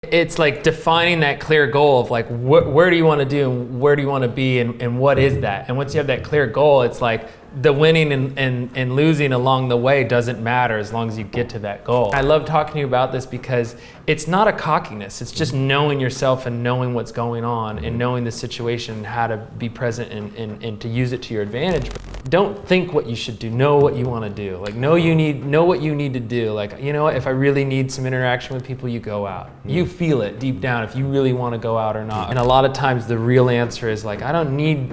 It's like defining that clear goal of like, where do you want to do and where do you want to be and what is that? And once you have that clear goal, it's like the winning and losing along the way doesn't matter as long as you get to that goal. I love talking to you about this because it's not a cockiness. It's just knowing yourself and knowing what's going on and knowing the situation and how to be present and to use it to your advantage. Don't think what you should do. Know what you want to do. Like know what you need to do. Like, you know what, if I really need some interaction with people, you go out. You feel it deep down if you really want to go out or not. And a lot of times the real answer is like, I don't need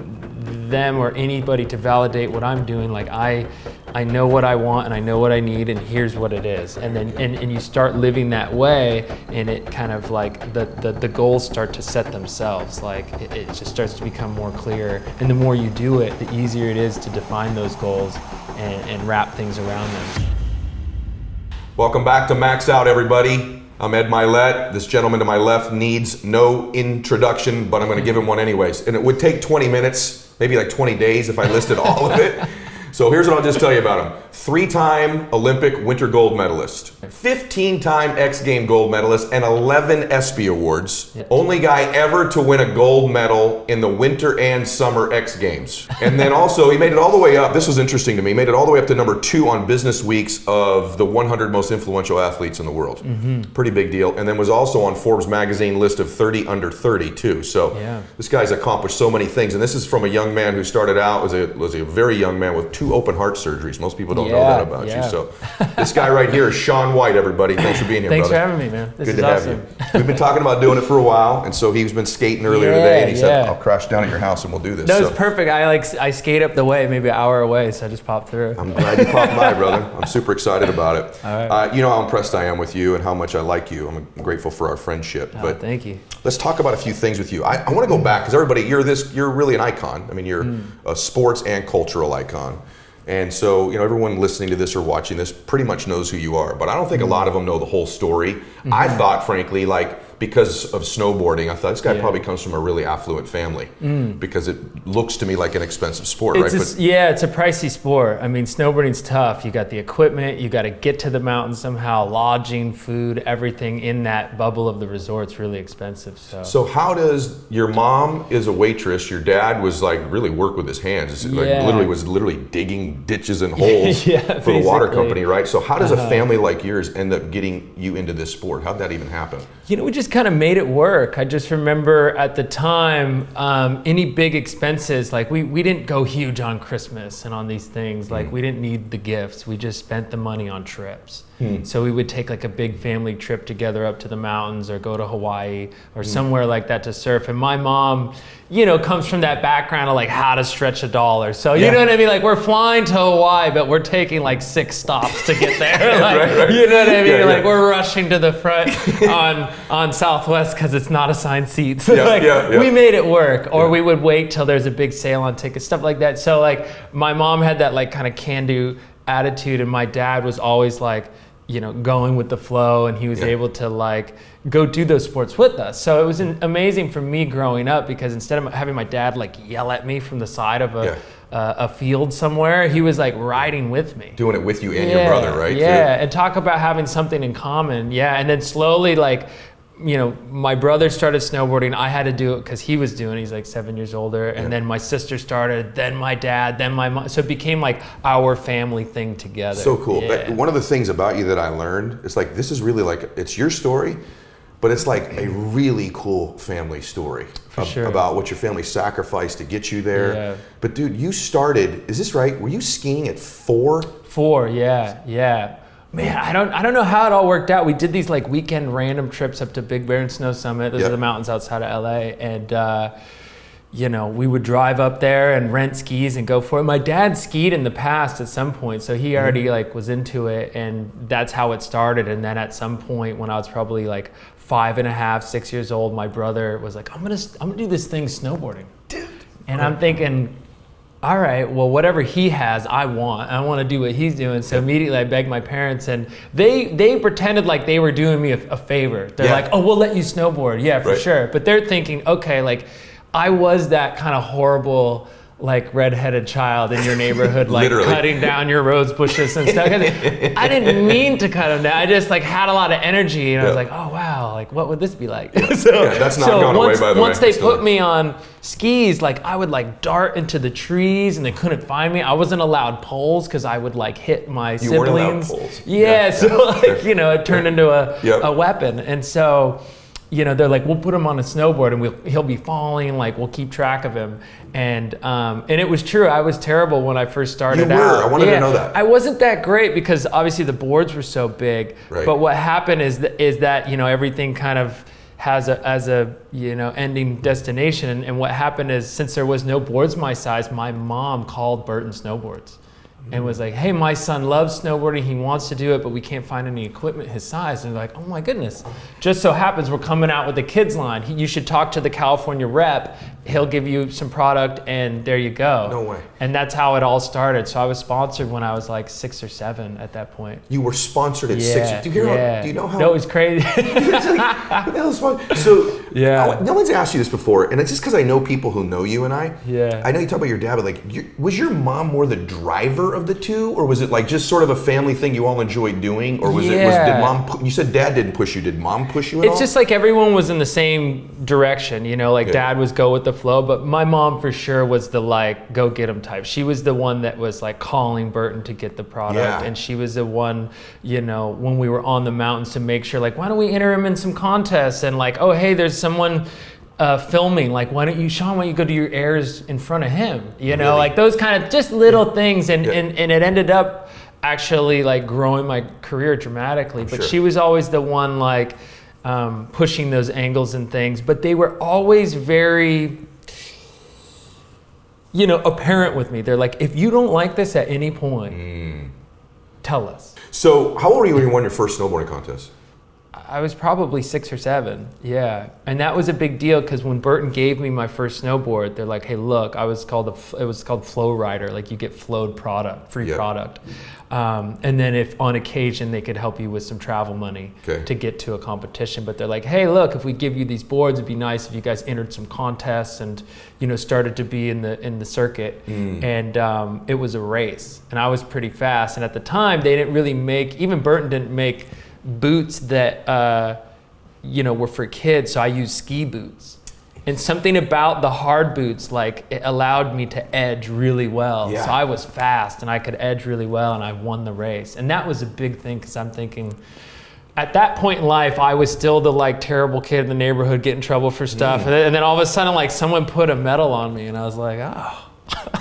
them or anybody to validate what I'm doing. Like I know what I want and I know what I need and here's what it is. And then and you start living that way and it kind of like the goals start to set themselves. Like it just starts to become more clear. And the more you do it, the easier it is to define those goals and wrap things around them. Welcome back to Max Out, everybody. I'm Ed Mylett. This gentleman to my left needs no introduction, but I'm going to give him one anyways. And it would take 20 minutes, maybe like 20 days if I listed all of it. So here's what I'll just tell you about him. 3-time Olympic Winter Gold Medalist, 15-time X-Games Gold Medalist, and 11 ESPY Awards. Only guy ever to win a gold medal in the Winter and Summer X Games. And then also, he made it all the way up. This was interesting to me. He made it all the way up to number 2 on Business Week's of the 100 most influential athletes in the world. Pretty big deal. And then was also on Forbes magazine list of 30 under 30 too. So this guy's accomplished so many things. And this is from a young man who started out was a very young man with 2 open heart surgeries. Most people don't know that about you. So this guy right here is Shaun White, everybody. Thanks for being here, Thanks brother. for having me, man. This Good is to awesome. have you. We've been talking about doing it for a while, and so he's been skating earlier today, and he said, I'll crash down at your house and we'll do this. No, it's perfect. I skate up the way, maybe an hour away, so I just popped through. I'm glad you popped by, brother. I'm super excited about it. All right. You know how impressed I am with you and how much I like you. I'm grateful for our friendship. Oh, but thank you. Let's talk about a few things with you. I want to go back, because everybody, you're really an icon. I mean, you're a sports and cultural icon. And so, you know, everyone listening to this or watching this pretty much knows who you are, but I don't think a lot of them know the whole story. I thought, frankly, like, because of snowboarding, I thought this guy probably comes from a really affluent family because it looks to me like an expensive sport, right? It's a pricey sport. I mean, snowboarding's tough. You got the equipment, you got to get to the mountain somehow, lodging, food, everything in that bubble of the resort's really expensive. So how does your mom is a waitress? Your dad was like really work with his hands. Like literally digging ditches and holes for the water company, right? So how does a family like yours end up getting you into this sport? How'd that even happen? You know, we just kind of made it work. I just remember at the time, any big expenses, like we didn't go huge on Christmas and on these things. Like we didn't need the gifts. We just spent the money on trips. So we would take like a big family trip together up to the mountains or go to Hawaii or somewhere like that to surf. And my mom, you know, comes from that background of like how to stretch $1. So you know what I mean? Like we're flying to Hawaii, but we're taking like 6 stops to get there. Like, you know what I mean? Like we're rushing to the front on Southwest because it's not assigned seats. We made it work. Or we would wait till there's a big sale on tickets, stuff like that. So like my mom had that like kind of can-do attitude, and my dad was always like, you know, going with the flow, and he was able to like go do those sports with us. So it was amazing for me growing up because instead of having my dad like yell at me from the side of a field somewhere, he was like riding with me. Doing it with you and your brother, right? And talk about having something in common. And then slowly, like, you know, my brother started snowboarding. I had to do it because he was doing it. He's like 7 years older. And then my sister started, then my dad, then my mom. So it became like our family thing together. So cool. One of the things about you that I learned is like, this is really like, it's your story, but it's like a really cool family story about what your family sacrificed to get you there. But dude, you started, is this right? Were you skiing at 4? 4, yeah. Man, I don't know how it all worked out. We did these like weekend random trips up to Big Bear and Snow Summit. Those are the mountains outside of LA. And, you know, we would drive up there and rent skis and go for it. My dad skied in the past at some point, so he already like was into it, and that's how it started. And then at some point when I was probably like 5.5, 6 years old, my brother was like, I'm gonna do this thing snowboarding. Dude. And I'm thinking, all right, well, whatever he has, I want to do what he's doing. So immediately I begged my parents, and they pretended like they were doing me a favor. They're like, oh, we'll let you snowboard. Yeah, for sure. But they're thinking, okay, like I was that kind of horrible like redheaded child in your neighborhood, like Literally. cutting down your rose bushes and stuff. I didn't mean to cut them down. I just like had a lot of energy, and I was like, oh wow, like what would this be like? That's not gone away, by the way. Once they put me on skis, like I would like dart into the trees, and they couldn't find me. I wasn't allowed poles because I would like hit my siblings. You weren't allowed poles. Yeah, so like it turned into a weapon, and so. They're like, we'll put him on a snowboard and he'll be falling, like we'll keep track of him. And it was true. I was terrible when I first started out. I wanted to know that. I wasn't that great because obviously the boards were so big. Right. But what happened is that everything kind of has a ending destination. And what happened is, since there was no boards my size, my mom called Burton Snowboards. And was like, hey, my son loves snowboarding. He wants to do it, but we can't find any equipment his size. And they're like, oh my goodness. Just so happens we're coming out with the kids line. You should talk to the California rep. He'll give you some product, and there you go. No way. And that's how it all started. So I was sponsored when I was like 6 or 7 at that point. You were sponsored at 6. Do you know how? No, it was crazy. So no one's asked you this before, and it's just because I know people who know you and I. Yeah. I know you talk about your dad, but like, was your mom more the driver of the two, or was it like just sort of a family thing you all enjoyed doing, or did mom? You said dad didn't push you. Did mom push you at all? It's just like everyone was in the same direction, dad was go with the flow, but my mom for sure was the like go get him type. She was the one that was like calling Burton to get the product, and she was the one, when we were on the mountains to make sure like, why don't we enter him in some contests, and like, oh hey, there's someone filming, like why don't you go do your airs in front of him, really? Like those kind of just little things, and it ended up actually like growing my career dramatically. But she was always the one like pushing those angles and things, but they were always very apparent with me. They're like, if you don't like this at any point, tell us. So how old were you when you won your first snowboarding contest? I was probably 6 or 7, and that was a big deal because when Burton gave me my first snowboard, they're like, "Hey, look, it was called Flow Rider, like you get flowed product, free product, and then if on occasion they could help you with some travel money to get to a competition." But they're like, "Hey, look, if we give you these boards, it'd be nice if you guys entered some contests and started to be in the circuit." And it was a race, and I was pretty fast. And at the time, they didn't really even Burton didn't make boots that were for kids, so I used ski boots, and something about the hard boots, like it allowed me to edge really well. So I was fast and I could edge really well, and I won the race. And that was a big thing because I'm thinking at that point in life I was still the like terrible kid in the neighborhood, getting in trouble for stuff, and then all of a sudden like someone put a medal on me, and I was like, oh,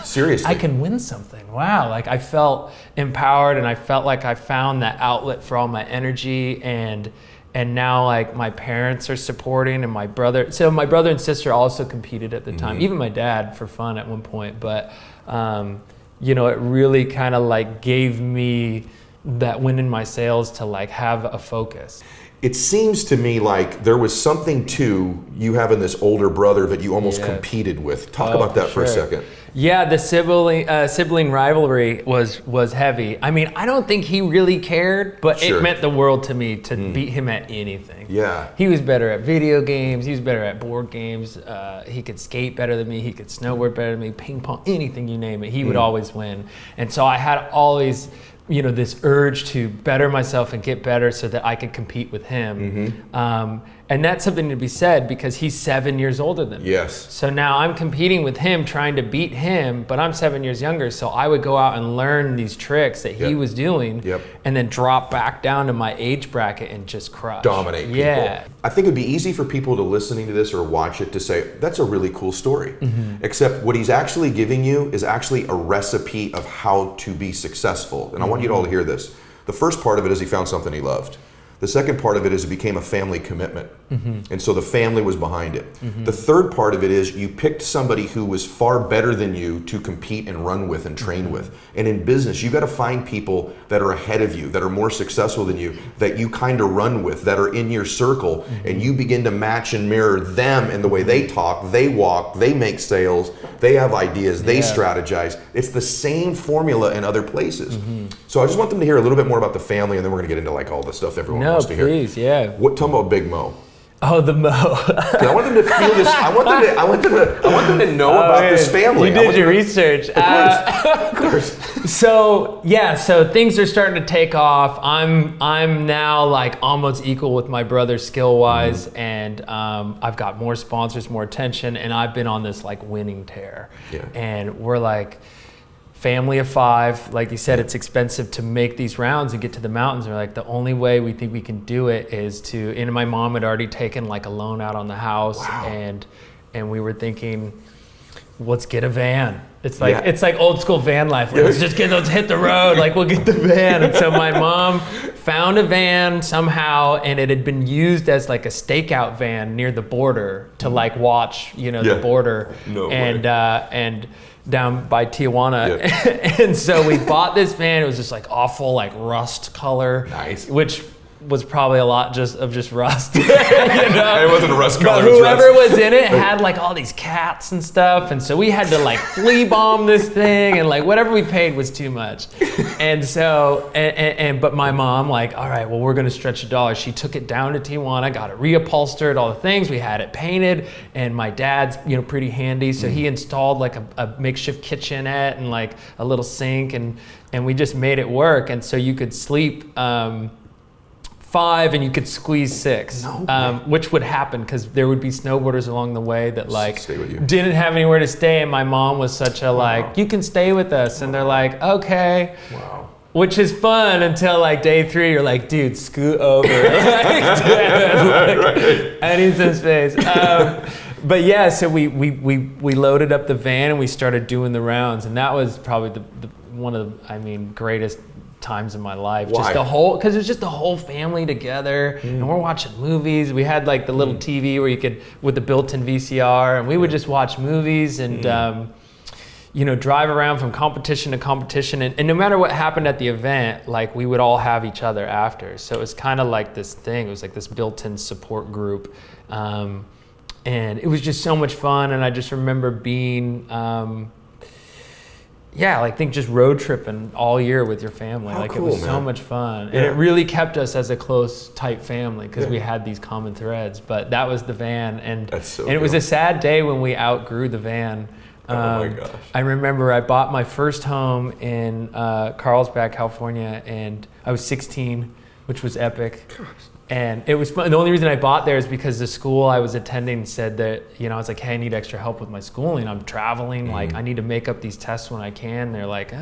seriously, I can win something. Wow. Like I felt empowered, and I felt like I found that outlet for all my energy, and now like my parents are supporting, and my brother and sister also competed at the time, even my dad for fun at one point, but it really kind of like gave me that wind in my sails to like have a focus. It seems to me like there was something to you having this older brother that you almost competed with. Talk about that for a second. Yeah, the sibling rivalry was heavy. I mean, I don't think he really cared, but it meant the world to me to beat him at anything. Yeah. He was better at video games. He was better at board games. He could skate better than me. He could snowboard better than me. Ping pong, anything you name it. He would always win. And so I had always this urge to better myself and get better so that I could compete with him. And that's something to be said because he's 7 years older than me. Yes. So now I'm competing with him, trying to beat him, but I'm 7 years younger. So I would go out and learn these tricks that he was doing and then drop back down to my age bracket and just crush. Dominate people. Yeah. I think it'd be easy for people to listening to this or watch it to say, that's a really cool story. Except what he's actually giving you is actually a recipe of how to be successful. And I want you all to hear this. The first part of it is he found something he loved. The second part of it is it became a family commitment. And so the family was behind it. The third part of it is you picked somebody who was far better than you to compete and run with and train with. And in business, you got to find people that are ahead of you, that are more successful than you, that you kind of run with, that are in your circle, and you begin to match and mirror them in the way they talk, they walk, they make sales, they have ideas, they strategize. It's the same formula in other places. So I just want them to hear a little bit more about the family, and then we're going to get into like all the stuff everyone wants to hear. Tell them about Big Mo. Oh, the Mo. I want them to feel this. I want them to know about this family. You did your research. Of course. So things are starting to take off. I'm now like almost equal with my brother skill wise, and I've got more sponsors, more attention, and I've been on this like winning tear. Yeah. And we're like family of 5. Like you said, it's expensive to make these rounds and get to the mountains. We're like, the only way we think we can do it is to. And my mom had already taken like a loan out on the house, wow. and we were thinking, let's get a van. It's like old school van life. Like, let's hit the road. Like we'll get the van. And so my mom found a van somehow, and it had been used as like a stakeout van near the border to like watch, the border. No and way. And down by Tijuana. And so we bought this van. It was just like awful, like rust color. Nice. Which was probably a lot just rust. It wasn't a rust color. But whoever was in it had like all these cats and stuff, and so we had to like flea bomb this thing, and like whatever we paid was too much. And so, but my mom like, all right, well we're gonna stretch $1. She took it down to Tijuana, got it reupholstered, all the things. We had it painted, and my dad's pretty handy, so he installed like a makeshift kitchenette and like a little sink, and we just made it work. And so you could sleep 5 and you could squeeze 6, which would happen because there would be snowboarders along the way that like didn't have anywhere to stay, and my mom was such a like, you can stay with us, and they're like, okay. Wow. Which is fun until like day 3, you're like, dude, scoot over. Like, I need some space. But yeah, so we loaded up the van and we started doing the rounds, and that was probably the one of the greatest times in my life. Why? Because it was just the whole family together, and we're watching movies. We had like the little TV where you could, with the built-in VCR, and we would just watch movies and drive around from competition to competition, and no matter what happened at the event, like we would all have each other after. So it was kind of like this thing. It was like this built-in support group, and it was just so much fun. And I just remember being just road tripping all year with your family. How like cool, it was man. so much fun. Yeah. And it really kept us as a close, tight family because we had these common threads. But that was the van. And it was a sad day when we outgrew the van. Oh my gosh. I remember I bought my first home in Carlsbad, California, and I was 16, which was epic. And it was fun. The only reason I bought there is because the school I was attending said that, I was like, hey, I need extra help with my schooling. I'm traveling. Like, I need to make up these tests when I can. They're like,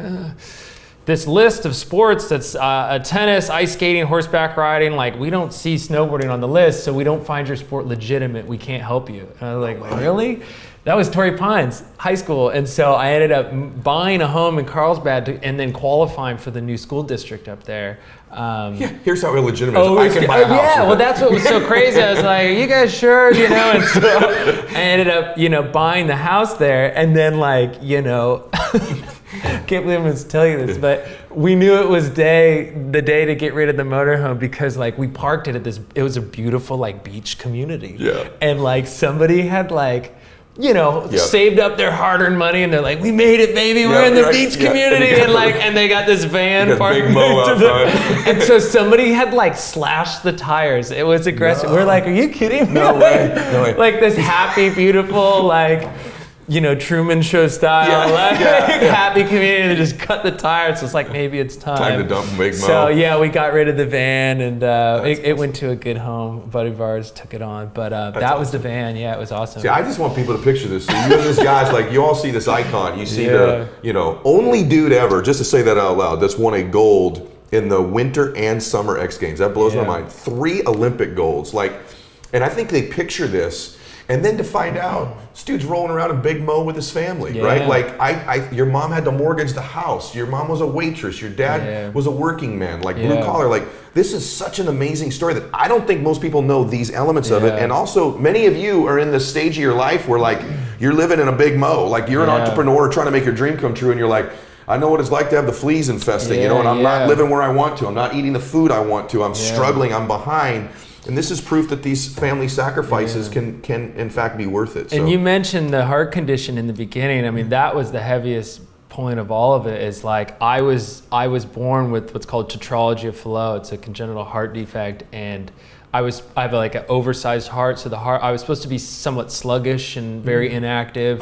this list of sports that's tennis, ice skating, horseback riding, like, we don't see snowboarding on the list, so we don't find your sport legitimate. We can't help you. And I was like, really? That was Torrey Pines High School. And so I ended up buying a home in Carlsbad and then qualifying for the new school district up there. Here's how illegitimate I can buy a house. Yeah, well, that's what was so crazy. I was like, are you guys sure? And so I ended up, buying the house there. And then can't believe I'm going to tell you this, but we knew it was the day to get rid of the motorhome because like we parked it at this, it was a beautiful like beach community. Yeah. And like somebody had saved up their hard-earned money, and they're like, we made it, baby, we're in the beach community, and they got this van parked big Mo outside. and so somebody had like slashed the tires. It was aggressive. We're like, are you kidding me? No way. Like this happy, beautiful, like, Truman Show style, happy community. They just cut the tires. So it's like, maybe it's time. To dump Big Mo. So yeah, we got rid of the van, and it went to a good home. A buddy of ours took it on, but that was the van. Yeah, it was awesome. See, I just want people to picture this. So you and this guy's like, you all see this icon. You see the, only dude ever, just to say that out loud, that's won a gold in the winter and summer X Games. That blows my mind. 3 Olympic golds. And I think they picture this. And then to find out, this dude's rolling around in Big Mo with his family, right? Like, your mom had to mortgage the house. Your mom was a waitress. Your dad was a working man, like blue collar. Like, this is such an amazing story that I don't think most people know these elements of it. And also, many of you are in this stage of your life where, like, you're living in a Big Mo. Like, you're an entrepreneur trying to make your dream come true, and you're like, I know what it's like to have the fleas infesting, and I'm not living where I want to. I'm not eating the food I want to. I'm struggling. I'm behind. And this is proof that these family sacrifices can in fact be worth it. So. And you mentioned the heart condition in the beginning. I mean, that was the heaviest point of all of it. Is like I was born with what's called tetralogy of Fallot. It's a congenital heart defect, and I have like an oversized heart, so I was supposed to be somewhat sluggish and very inactive,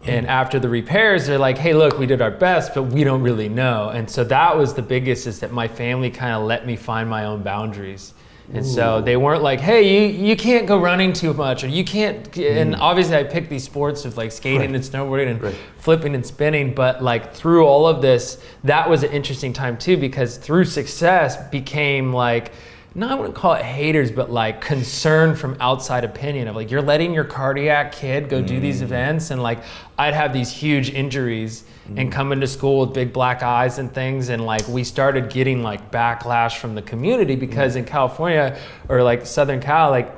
and after the repairs, they're like, hey, look, we did our best, but we don't really know. And so that was the biggest, is that my family kind of let me find my own boundaries. And so they weren't like, hey, you can't go running too much, or you can't, and obviously I picked these sports of like skating and snowboarding and flipping and spinning, but like through all of this, that was an interesting time too, because through success became like, no, I wouldn't call it haters, but like concern from outside opinion of like, you're letting your cardiac kid go do these events, and like I'd have these huge injuries and come into school with big black eyes and things, and like we started getting like backlash from the community because in California or like Southern Cal, like,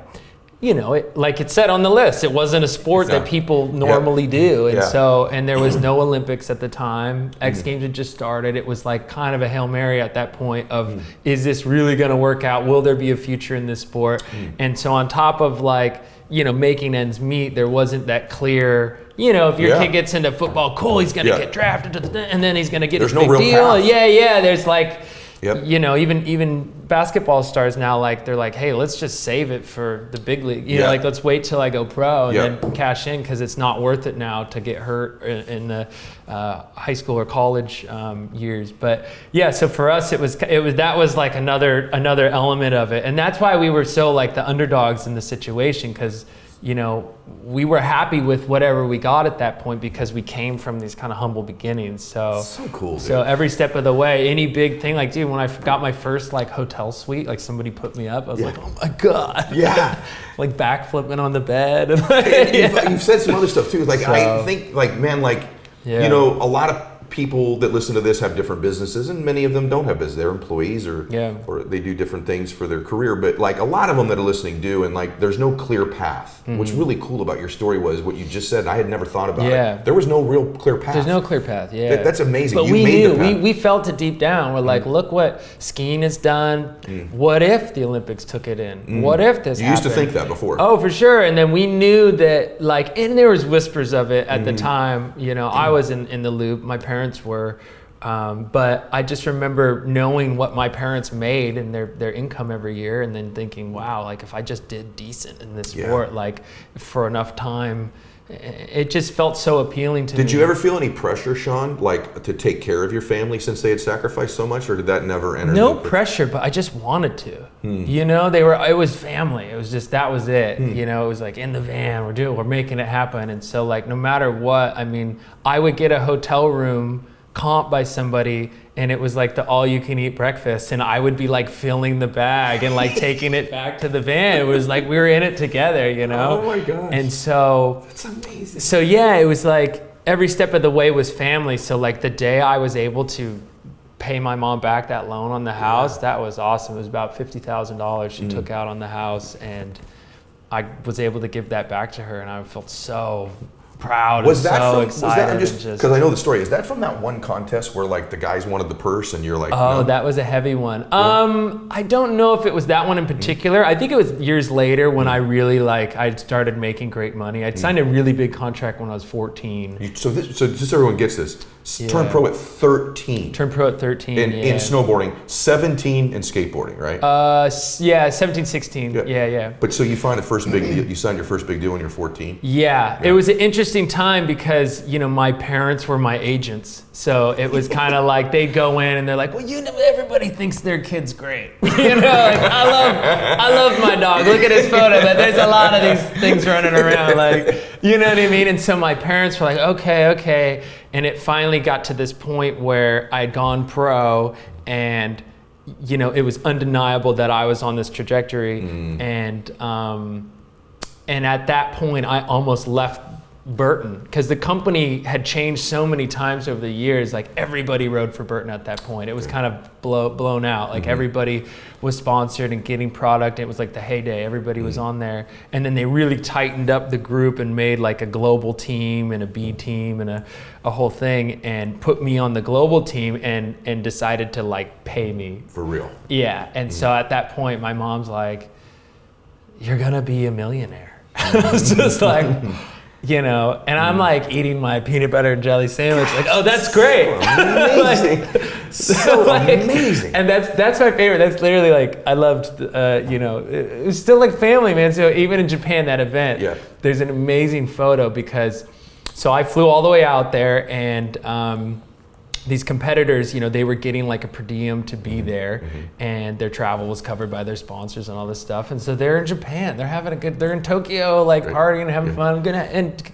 you know, it said on the list, it wasn't a sport that people normally do. And so, and there was no Olympics at the time. X-Games had just started. It was like kind of a Hail Mary at that point of, is this really going to work out? Will there be a future in this sport? And so on top of like, you know, making ends meet, there wasn't that clear, you know, if your kid gets into football, cool, he's going to get drafted and then he's going to get his big deal. Path. There's like, you know, even basketball stars now, like they're like, hey, let's just save it for the big league. You know, like let's wait till I go pro and then cash in, because it's not worth it now to get hurt in the high school or college years. But yeah, so for us, it was that was like another element of it, and that's why we were so like the underdogs in the situation, because, you know, we were happy with whatever we got at that point because we came from these kind of humble beginnings. So cool, dude. So every step of the way, any big thing, like, dude, when I got my first like hotel suite, like somebody put me up, I was like, oh my God. Yeah. Like backflipping on the bed. You've said some other stuff too. Like, I think like, man, like, you know, a lot of people that listen to this have different businesses, and many of them don't have business. They're employees or they do different things for their career. But like a lot of them that are listening do, and like there's no clear path. What's really cool about your story was what you just said. I had never thought about it. There was no real clear path. There's no clear path. That's amazing. But we knew. We felt it deep down. We're like, look what skiing has done. What if the Olympics took it in? What if this happened? You used to think that before. Oh, for sure. And then we knew that, like, and there was whispers of it at the time. You know, I was in the loop. My parents were. But I just remember knowing what my parents made and their income every year, and then thinking, wow, like if I just did decent in this sport, like for enough time, it just felt so appealing to me. Did you ever feel any pressure, Shaun, like to take care of your family since they had sacrificed so much, or did that never enter? No pressure, but I just wanted to. You know, it was family. It was just, that was it. You know, it was like in the van, we're making it happen. And so like, no matter what, I mean, I would get a hotel room comped by somebody, and it was like the all-you-can-eat breakfast, and I would be like filling the bag and like taking it back to the van. It was like we were in it together, you know? Oh my gosh. And so that's amazing. So yeah, it was like every step of the way was family. So like the day I was able to pay my mom back that loan on the house, that was awesome. It was about $50,000 she took out on the house, and I was able to give that back to her, and I felt so proud and so excited. Because I know the story. Is that from that one contest where like the guys wanted the purse and you're like, oh, no? That was a heavy one. I don't know if it was that one in particular. I think it was years later when I really I'd started making great money. I'd signed a really big contract when I was 14. So just so everyone gets this, turn pro at 13. Turn pro at 13, in snowboarding, 17 in skateboarding, right? 17, 16, yeah. But so you find the first big deal, you signed your first big deal when you're 14? Yeah, it was an interesting time because, you know, my parents were my agents. So it was kind of like they'd go in and they're like, well, you know, everybody thinks their kid's great. You know, like, I love my dog. Look at his photo, but there's a lot of these things running around, like, you know what I mean? And so my parents were like, okay. And it finally got to this point where I'd gone pro, and, you know, it was undeniable that I was on this trajectory. And at that point, I almost left Burton, because the company had changed so many times over the years. Like everybody rode for Burton at that point. It was kind of blown out. Like everybody was sponsored and getting product. It was like the heyday. Everybody was on there. And then they really tightened up the group and made like a global team and a B team and a whole thing, and put me on the global team and decided to like pay me. For real. Yeah. And so at that point, my mom's like, you're gonna be a millionaire. I was just like, you know, and I'm like eating my peanut butter and jelly sandwich, like, oh, that's great. Amazing. So like, amazing. And that's my favorite. That's literally like, I loved, it was still like family, man. So even in Japan, that event, there's an amazing photo because, so I flew all the way out there and these competitors, they were getting like a per diem to be there and their travel was covered by their sponsors and all this stuff. And so they're in Japan, they're in Tokyo, like partying, having fun,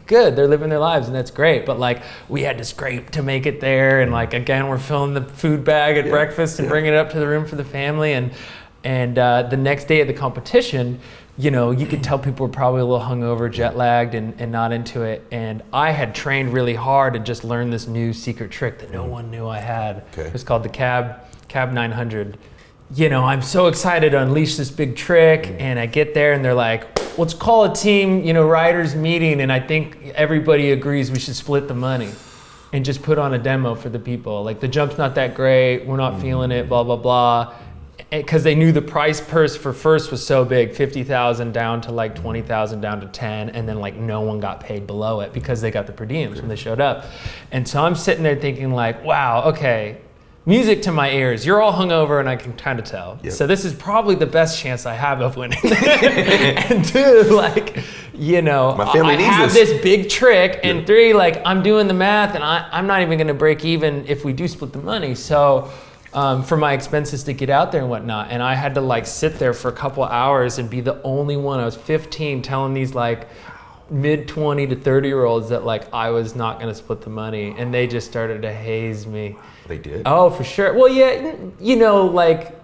good. They're living their lives and that's great. But like we had to scrape to make it there. And like, again, we're filling the food bag at breakfast and bringing it up to the room for the family. And the next day of the competition, you could tell people were probably a little hungover, jet lagged, and not into it. And I had trained really hard and just learned this new secret trick that no one knew I had. It was called the Cab 900. I'm so excited to unleash this big trick, and I get there and they're like, let's call a team, riders meeting, and I think everybody agrees we should split the money and just put on a demo for the people. Like the jump's not that great, we're not feeling it, blah, blah, blah. Because they knew the price purse for first was so big, 50,000 down to like 20,000 down to 10, and then like no one got paid below it because they got the per diems when they showed up. And so I'm sitting there thinking like, wow, okay, music to my ears. You're all hungover and I can kind of tell. So this is probably the best chance I have of winning. And two, like, my family I needs have this big trick, and three, like I'm doing the math and I'm not even gonna break even if we do split the money. So. For my expenses to get out there and whatnot. And I had to like sit there for a couple hours and be the only one. I was 15 telling these like mid 20 to 30 year olds that like I was not gonna split the money, and they just started to haze me. They did? Oh, for sure. Well, yeah, like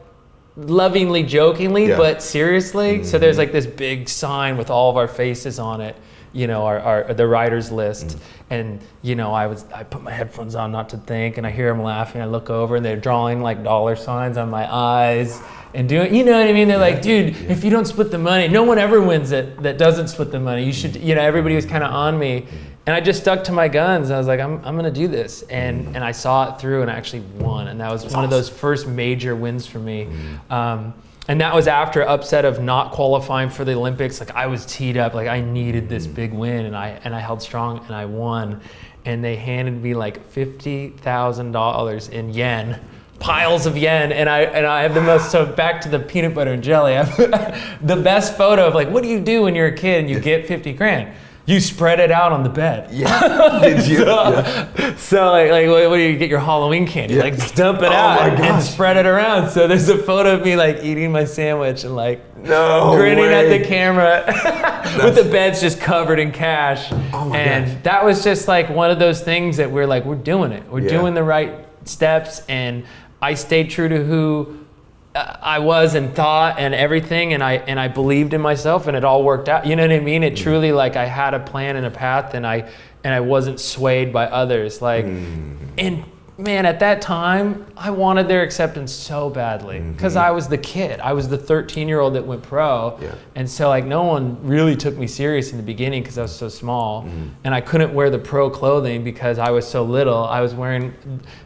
lovingly, jokingly, but seriously. So there's like this big sign with all of our faces on it, the writers list. And I put my headphones on not to think, and I hear them laughing. I look over and they're drawing like dollar signs on my eyes and doing, you know what I mean? They're like, dude, if you don't split the money, no one ever wins it that doesn't split the money. You should, everybody was kind of on me. And I just stuck to my guns. I was like, I'm gonna do this. And I saw it through and I actually won. And that was one of those first major wins for me. And that was after upset of not qualifying for the Olympics. Like I was teed up, like I needed this big win, and I held strong and I won. And they handed me like $50,000 in yen, piles of yen, and I have the most. So back to the peanut butter and jelly, I have the best photo of like, what do you do when you're a kid and you get 50 grand? You spread it out on the bed. Did you? So like what do you get your Halloween candy? Like dump it out and spread it around. So there's a photo of me like eating my sandwich and like grinning at the camera with the beds just covered in cash. And that was just like one of those things that we're like, we're doing it. We're doing the right steps, and I stayed true to who I was and thought and everything, and I believed in myself, and it all worked out. You know what I mean? It truly, like, I had a plan and a path, and I wasn't swayed by others. Like, and man, at that time, I wanted their acceptance so badly because I was the kid. I was the 13-year-old that went pro. And so like no one really took me serious in the beginning because I was so small. And I couldn't wear the pro clothing because I was so little. I was wearing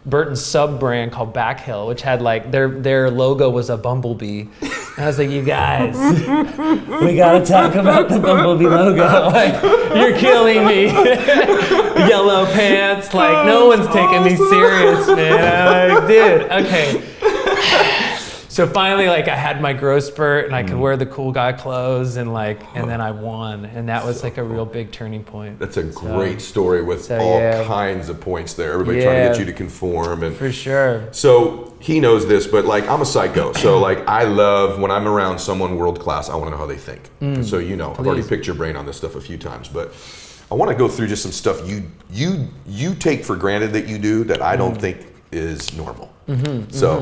Burton's sub brand called Backhill, which had like, their logo was a bumblebee. And I was like, you guys, we gotta talk about the bumblebee logo. Like, you're killing me. Yellow pants, like no one's taking me serious, man. I'm like, dude, okay. So finally, like I had my growth spurt and I could wear the cool guy clothes and like, and then I won. And that was like a real big turning point. That's a great story with all kinds of points there. Everybody trying to get you to conform. And for sure. So he knows this, but like I'm a psycho. So like I love when I'm around someone world class, I want to know how they think. So I've already picked your brain on this stuff a few times, but I want to go through just some stuff you take for granted that you do that I don't think is normal. So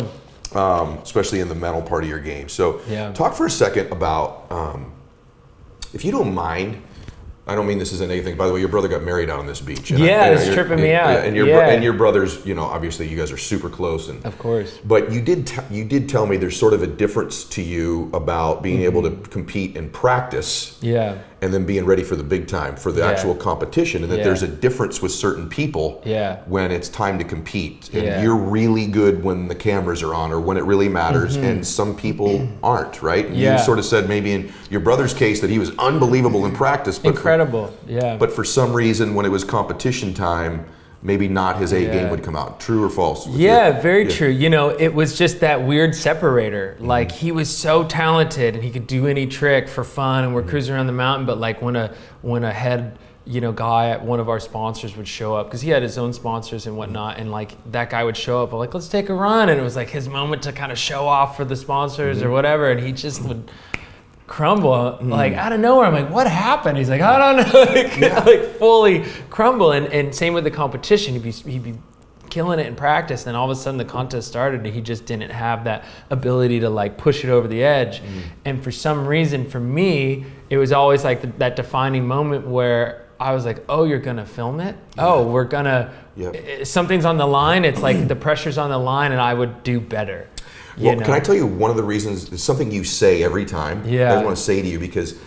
especially in the mental part of your game. So talk for a second about, if you don't mind, I don't mean this as a negative thing. By the way, your brother got married out on this beach. And it's tripping me out. And your brothers, obviously you guys are super close. And of course. But you did tell me there's sort of a difference to you about being able to compete in practice. And then being ready for the big time, for the actual competition, and that there's a difference with certain people when it's time to compete. And you're really good when the cameras are on or when it really matters, and some people aren't, right? You sort of said maybe in your brother's case that he was unbelievable in practice. But incredible, But for some reason when it was competition time, maybe not his A game would come out. True or false? Very true. You know, it was just that weird separator. Like he was so talented and he could do any trick for fun, and we're cruising around the mountain. But like when a head guy at one of our sponsors would show up, because he had his own sponsors and whatnot, and like that guy would show up, like, let's take a run, and it was like his moment to kind of show off for the sponsors or whatever, and he just would crumble like out of nowhere. I'm like, what happened? He's like, I don't know, like fully crumble. And same with the competition. He'd be killing it in practice, and all of a sudden the contest started and he just didn't have that ability to like push it over the edge. And for some reason, for me, it was always like that defining moment where I was like, oh, you're gonna film it? Oh, we're gonna, something's on the line. It's like the pressure's on the line and I would do better. Well, can I tell you one of the reasons? It's something you say every time. I want to say to you, because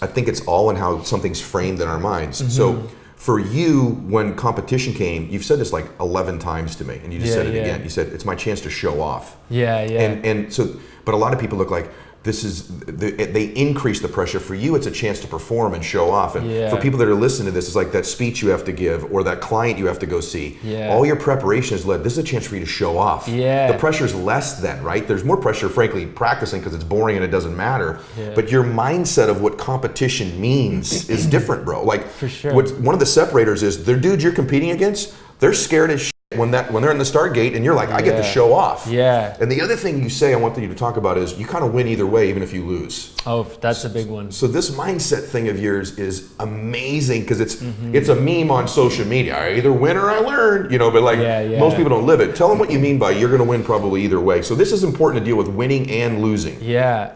I think it's all in how something's framed in our minds. So for you, when competition came, you've said this like 11 times to me, and you just said it again. You said, it's my chance to show off. And so, but a lot of people look like, they increase the pressure. For you, it's a chance to perform and show off. And for people that are listening to this, it's like that speech you have to give or that client you have to go see. All your preparation is led. This is a chance for you to show off. The pressure's less then, right? There's more pressure, frankly, practicing because it's boring and it doesn't matter. But your mindset of what competition means is different, bro. Like, for sure. One of the separators is, the dudes you're competing against, they're scared as shit when they're in the start gate, and you're like, I get to show off. And the other thing you say I want you to talk about is, you kind of win either way, even if you lose. Oh, that's a big one. So this mindset thing of yours is amazing, because it's a meme on social media. I either win or I learn, but like most people don't live it. Tell them what you mean by you're going to win probably either way. So this is important to deal with winning and losing.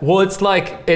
Well, it's like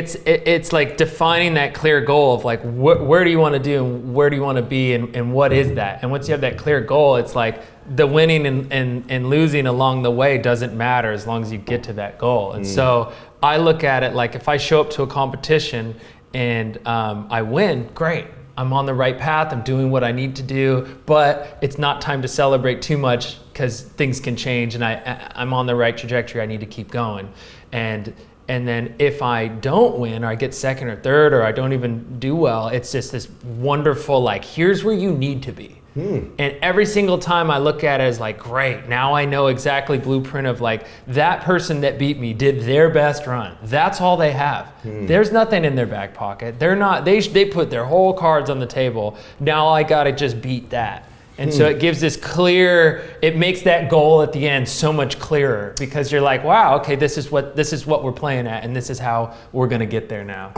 defining that clear goal of like, where do you want to do and where do you want to be, and what is that? And once you have that clear goal, it's like the winning and losing along the way doesn't matter as long as you get to that goal. And so I look at it like, if I show up to a competition and I win, great. I'm on the right path. I'm doing what I need to do, but it's not time to celebrate too much, because things can change, and I'm on the right trajectory. I need to keep going. And then if I don't win, or I get second or third, or I don't even do well, it's just this wonderful, like, here's where you need to be. And every single time I look at it as like, great, now I know exactly blueprint of like, that person that beat me did their best run. That's all they have. There's nothing in their back pocket. They put their whole cards on the table. Now I gotta just beat that. And so it gives this it makes that goal at the end so much clearer, because you're like, wow, okay, this is what we're playing at, and this is how we're gonna get there now.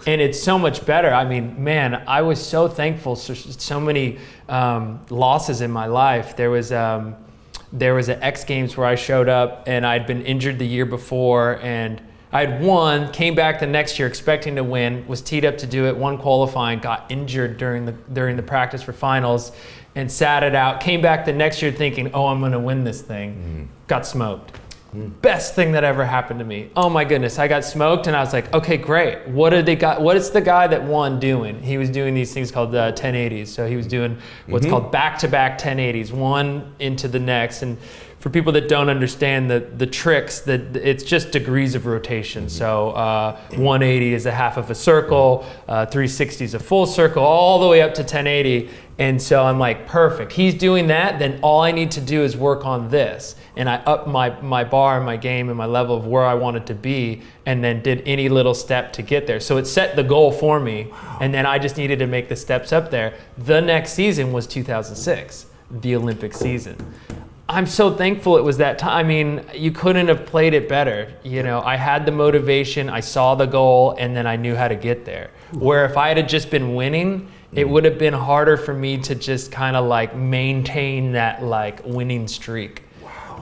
And it's so much better. I mean, man, I was so thankful for so many losses in my life. There was an X-Games where I showed up, and I'd been injured the year before, and I'd won, came back the next year expecting to win, was teed up to do it, won qualifying, got injured during the practice for finals, and sat it out. Came back the next year thinking, oh, I'm gonna win this thing. Got smoked. Best thing that ever happened to me. Oh my goodness, I got smoked, and I was like, okay, great. What is the guy that won doing? He was doing these things called 1080s. So he was doing what's called back-to-back 1080s, one into the next. And for people that don't understand the tricks, that it's just degrees of rotation. So 180 is a half of a circle, 360 is a full circle, all the way up to 1080. And so I'm like, perfect. He's doing that, then all I need to do is work on this. And I upped my bar and my game and my level of where I wanted to be, and then did any little step to get there. So it set the goal for me, and then I just needed to make the steps up there. The next season was 2006, the Olympic season. I'm so thankful it was that time. I mean, you couldn't have played it better. I had the motivation, I saw the goal, and then I knew how to get there. Where if I had just been winning, it would have been harder for me to just kind of like maintain that like winning streak.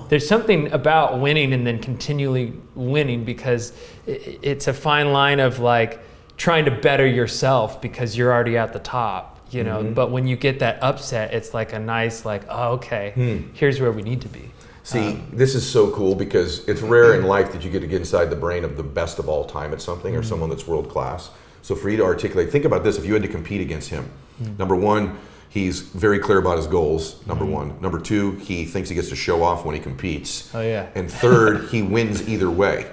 There's something about winning and then continually winning, because it's a fine line of like trying to better yourself because you're already at the top. But when you get that upset, it's like a nice, like, oh, okay, here's where we need to be. See, this is so cool, because it's rare in life that you get to get inside the brain of the best of all time at something, or someone that's world class. So for you to articulate, think about this, if you had to compete against him, number one, he's very clear about his goals, number one. Number two, he thinks he gets to show off when he competes. Oh yeah. And third, he wins either way.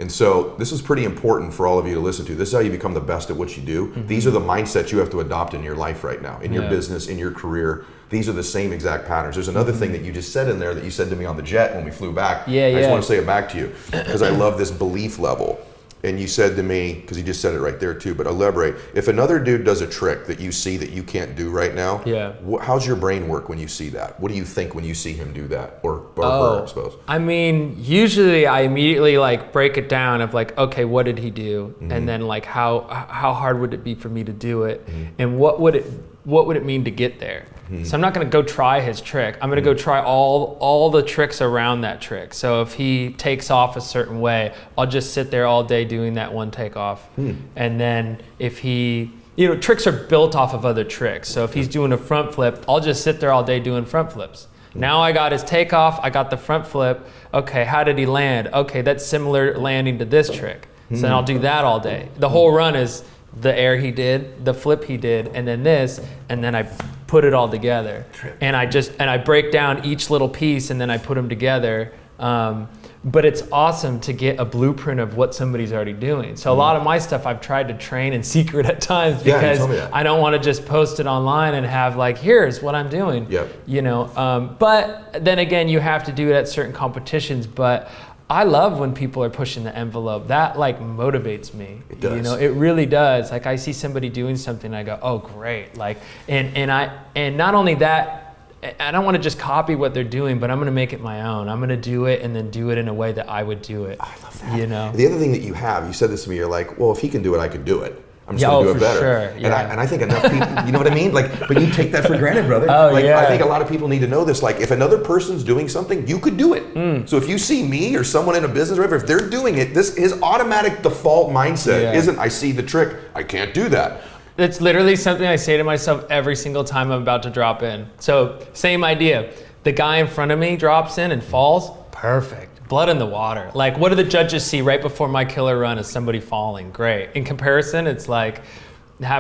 And so this is pretty important for all of you to listen to. This is how you become the best at what you do. These are the mindsets you have to adopt in your life right now, in your business, in your career. These are the same exact patterns. There's another thing that you just said in there that you said to me on the jet when we flew back. I just want to say it back to you because I love this belief level. And you said to me, because you just said it right there too, but elaborate. If another dude does a trick that you see that you can't do right now, how's your brain work when you see that? What do you think when you see him do that, or her, I suppose? I mean, usually I immediately like break it down of like, okay, what did he do, and then like how hard would it be for me to do it, and what would it mean to get there? So I'm not going to go try his trick. I'm going to go try all the tricks around that trick. So if he takes off a certain way, I'll just sit there all day doing that one takeoff. And then if he, tricks are built off of other tricks. So if he's doing a front flip, I'll just sit there all day doing front flips. Now I got his takeoff, I got the front flip. Okay, how did he land? Okay, that's similar landing to this trick. So then I'll do that all day. The whole run is the air he did, the flip he did, and then this, and then I put it all together. And I break down each little piece and then I put them together. But it's awesome to get a blueprint of what somebody's already doing. So a lot of my stuff I've tried to train in secret at times because I don't want to just post it online and have like, here's what I'm doing. But then again, you have to do it at certain competitions. But I love when people are pushing the envelope. That like motivates me. It does. It really does. Like I see somebody doing something and I go, oh great. Like and not only that, I don't want to just copy what they're doing, but I'm going to make it my own. I'm going to do it and then do it in a way that I would do it. I love that. The other thing that you said this to me, you're like, well, if he can do it, I can do it. I'm just going to do it better. Sure. And I think enough people, you know what I mean? Like, but you take that for granted, brother. I think a lot of people need to know this. Like, if another person's doing something, you could do it. So if you see me or someone in a business, or whatever, if they're doing it, his automatic default mindset isn't, I see the trick, I can't do that. It's literally something I say to myself every single time I'm about to drop in. So same idea. The guy in front of me drops in and falls, perfect. Blood in the water. Like, what do the judges see right before my killer run is somebody falling? Great. In comparison, it's like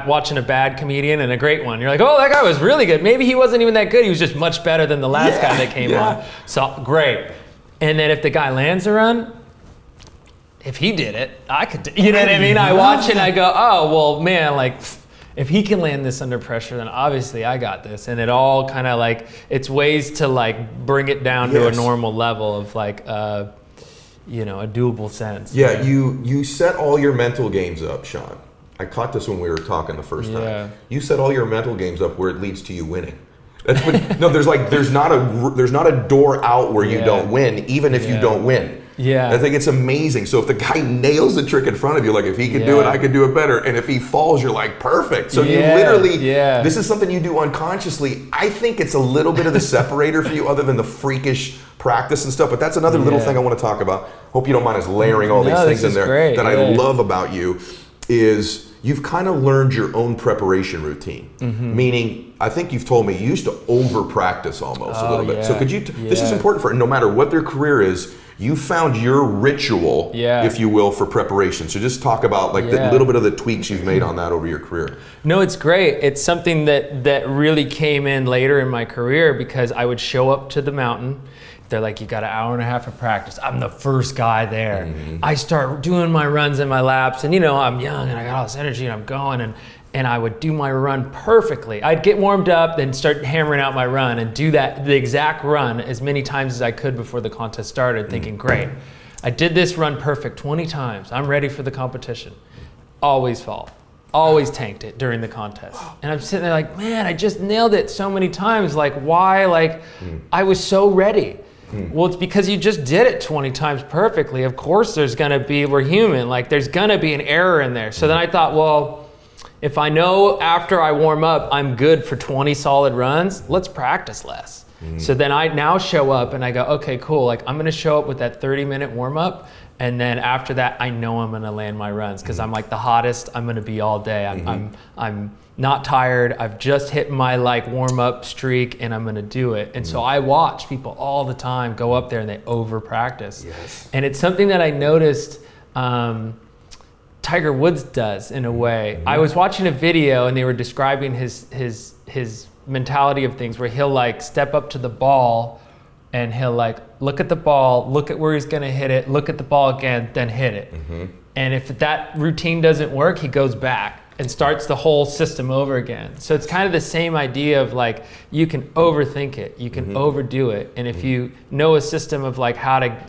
watching a bad comedian and a great one. You're like, oh, that guy was really good. Maybe he wasn't even that good. He was just much better than the last guy that came on. So great. And then if the guy lands a run, if he did it, I could, you know what I mean? I watch it and I go, oh, well, man, like, if he can land this under pressure, then obviously I got this. And it all kind of like, it's ways to like bring it down to a normal level of like, a doable sense. Yeah, you set all your mental games up, Shaun. I caught this when we were talking the first time. You set all your mental games up where it leads to you winning. That's what, no, there's not a door out where you don't win, even if you don't win. I think it's amazing. So if the guy nails the trick in front of you, like if he can do it, I can do it better. And if he falls, you're like, perfect. So you literally, this is something you do unconsciously. I think it's a little bit of the separator for you other than the freakish practice and stuff. But that's another little thing I want to talk about. Hope you don't mind us layering all these things in there that I love about you is you've kind of learned your own preparation routine. Meaning, I think you've told me you used to over practice almost a little bit. So could you, this is important for no matter what their career is, you found your ritual, if you will, for preparation. So just talk about like the little bit of the tweaks you've made on that over your career. No, it's great. It's something that really came in later in my career because I would show up to the mountain. They're like, you got an hour and a half of practice. I'm the first guy there. I start doing my runs and my laps and I'm young and I got all this energy and I'm going and I would do my run perfectly. I'd get warmed up, then start hammering out my run and do the exact run as many times as I could before the contest started, thinking, great, I did this run perfect 20 times. I'm ready for the competition. Always fall. Always tanked it during the contest. And I'm sitting there like, man, I just nailed it so many times. Like, why? Like, I was so ready. Well, it's because you just did it 20 times perfectly. Of course there's gonna be, we're human, like there's gonna be an error in there. So then I thought, well, if I know after I warm up, I'm good for 20 solid runs, let's practice less. So then I now show up and I go, okay, cool. Like I'm gonna show up with that 30-minute warm up. And then after that, I know I'm gonna land my runs because I'm like the hottest I'm gonna be all day. I'm not tired. I've just hit my like warm up streak and I'm gonna do it. And so I watch people all the time go up there and they over practice. And it's something that I noticed Tiger Woods does in a way. I was watching a video and they were describing his mentality of things where he'll like step up to the ball and he'll like look at the ball, look at where he's going to hit it, look at the ball again, then hit it. And if that routine doesn't work, he goes back and starts the whole system over again. So it's kind of the same idea of like, you can overthink it, you can overdo it. And if you know a system of like how to,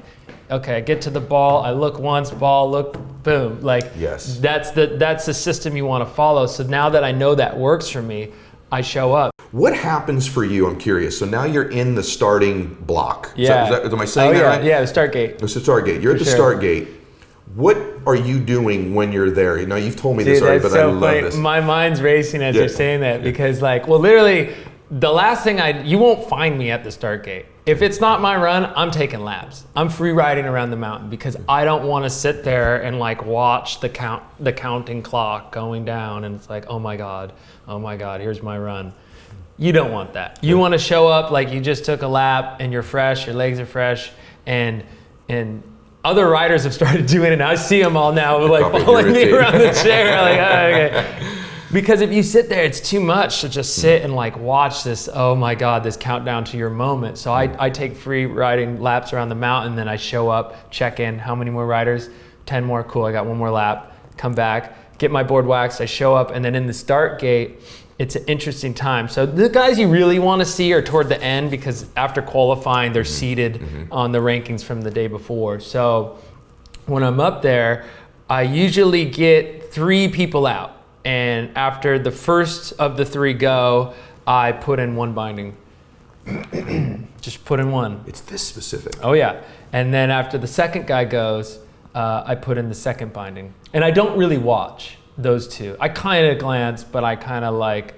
okay, I get to the ball, I look once, ball, look, boom. Like, that's the system you want to follow. So now that I know that works for me, I show up. What happens for you? I'm curious. So now you're in the starting block. Yeah. Am I saying that right? Yeah, the start gate. It's the start gate. You're at the start gate. What are you doing when you're there? You know, you've told me this already, but I love this. My mind's racing as you're saying that because like, well, literally the last thing you won't find me at the start gate. If it's not my run, I'm taking laps. I'm free riding around the mountain because I don't want to sit there and like watch the counting clock going down and it's like, oh my God, here's my run. You don't want that. You want to show up like you just took a lap and you're fresh, your legs are fresh, and other riders have started doing it and I see them all now like following me around the chair. Like, oh, okay. Because if you sit there, it's too much to just sit and like watch this, oh my God, this countdown to your moment. So I take free riding laps around the mountain, then I show up, check in, how many more riders? 10 more, cool, I got one more lap, come back, get my board waxed, I show up, and then in the start gate, it's an interesting time. So the guys you really want to see are toward the end because after qualifying, they're seated on the rankings from the day before. So when I'm up there, I usually get 3 people out. And after the first of the 3 go, I put in 1 binding. Just put in 1. It's this specific. Oh yeah. And then after the second guy goes, I put in the 2nd binding. And I don't really watch those 2. I kind of glance, but I kind of like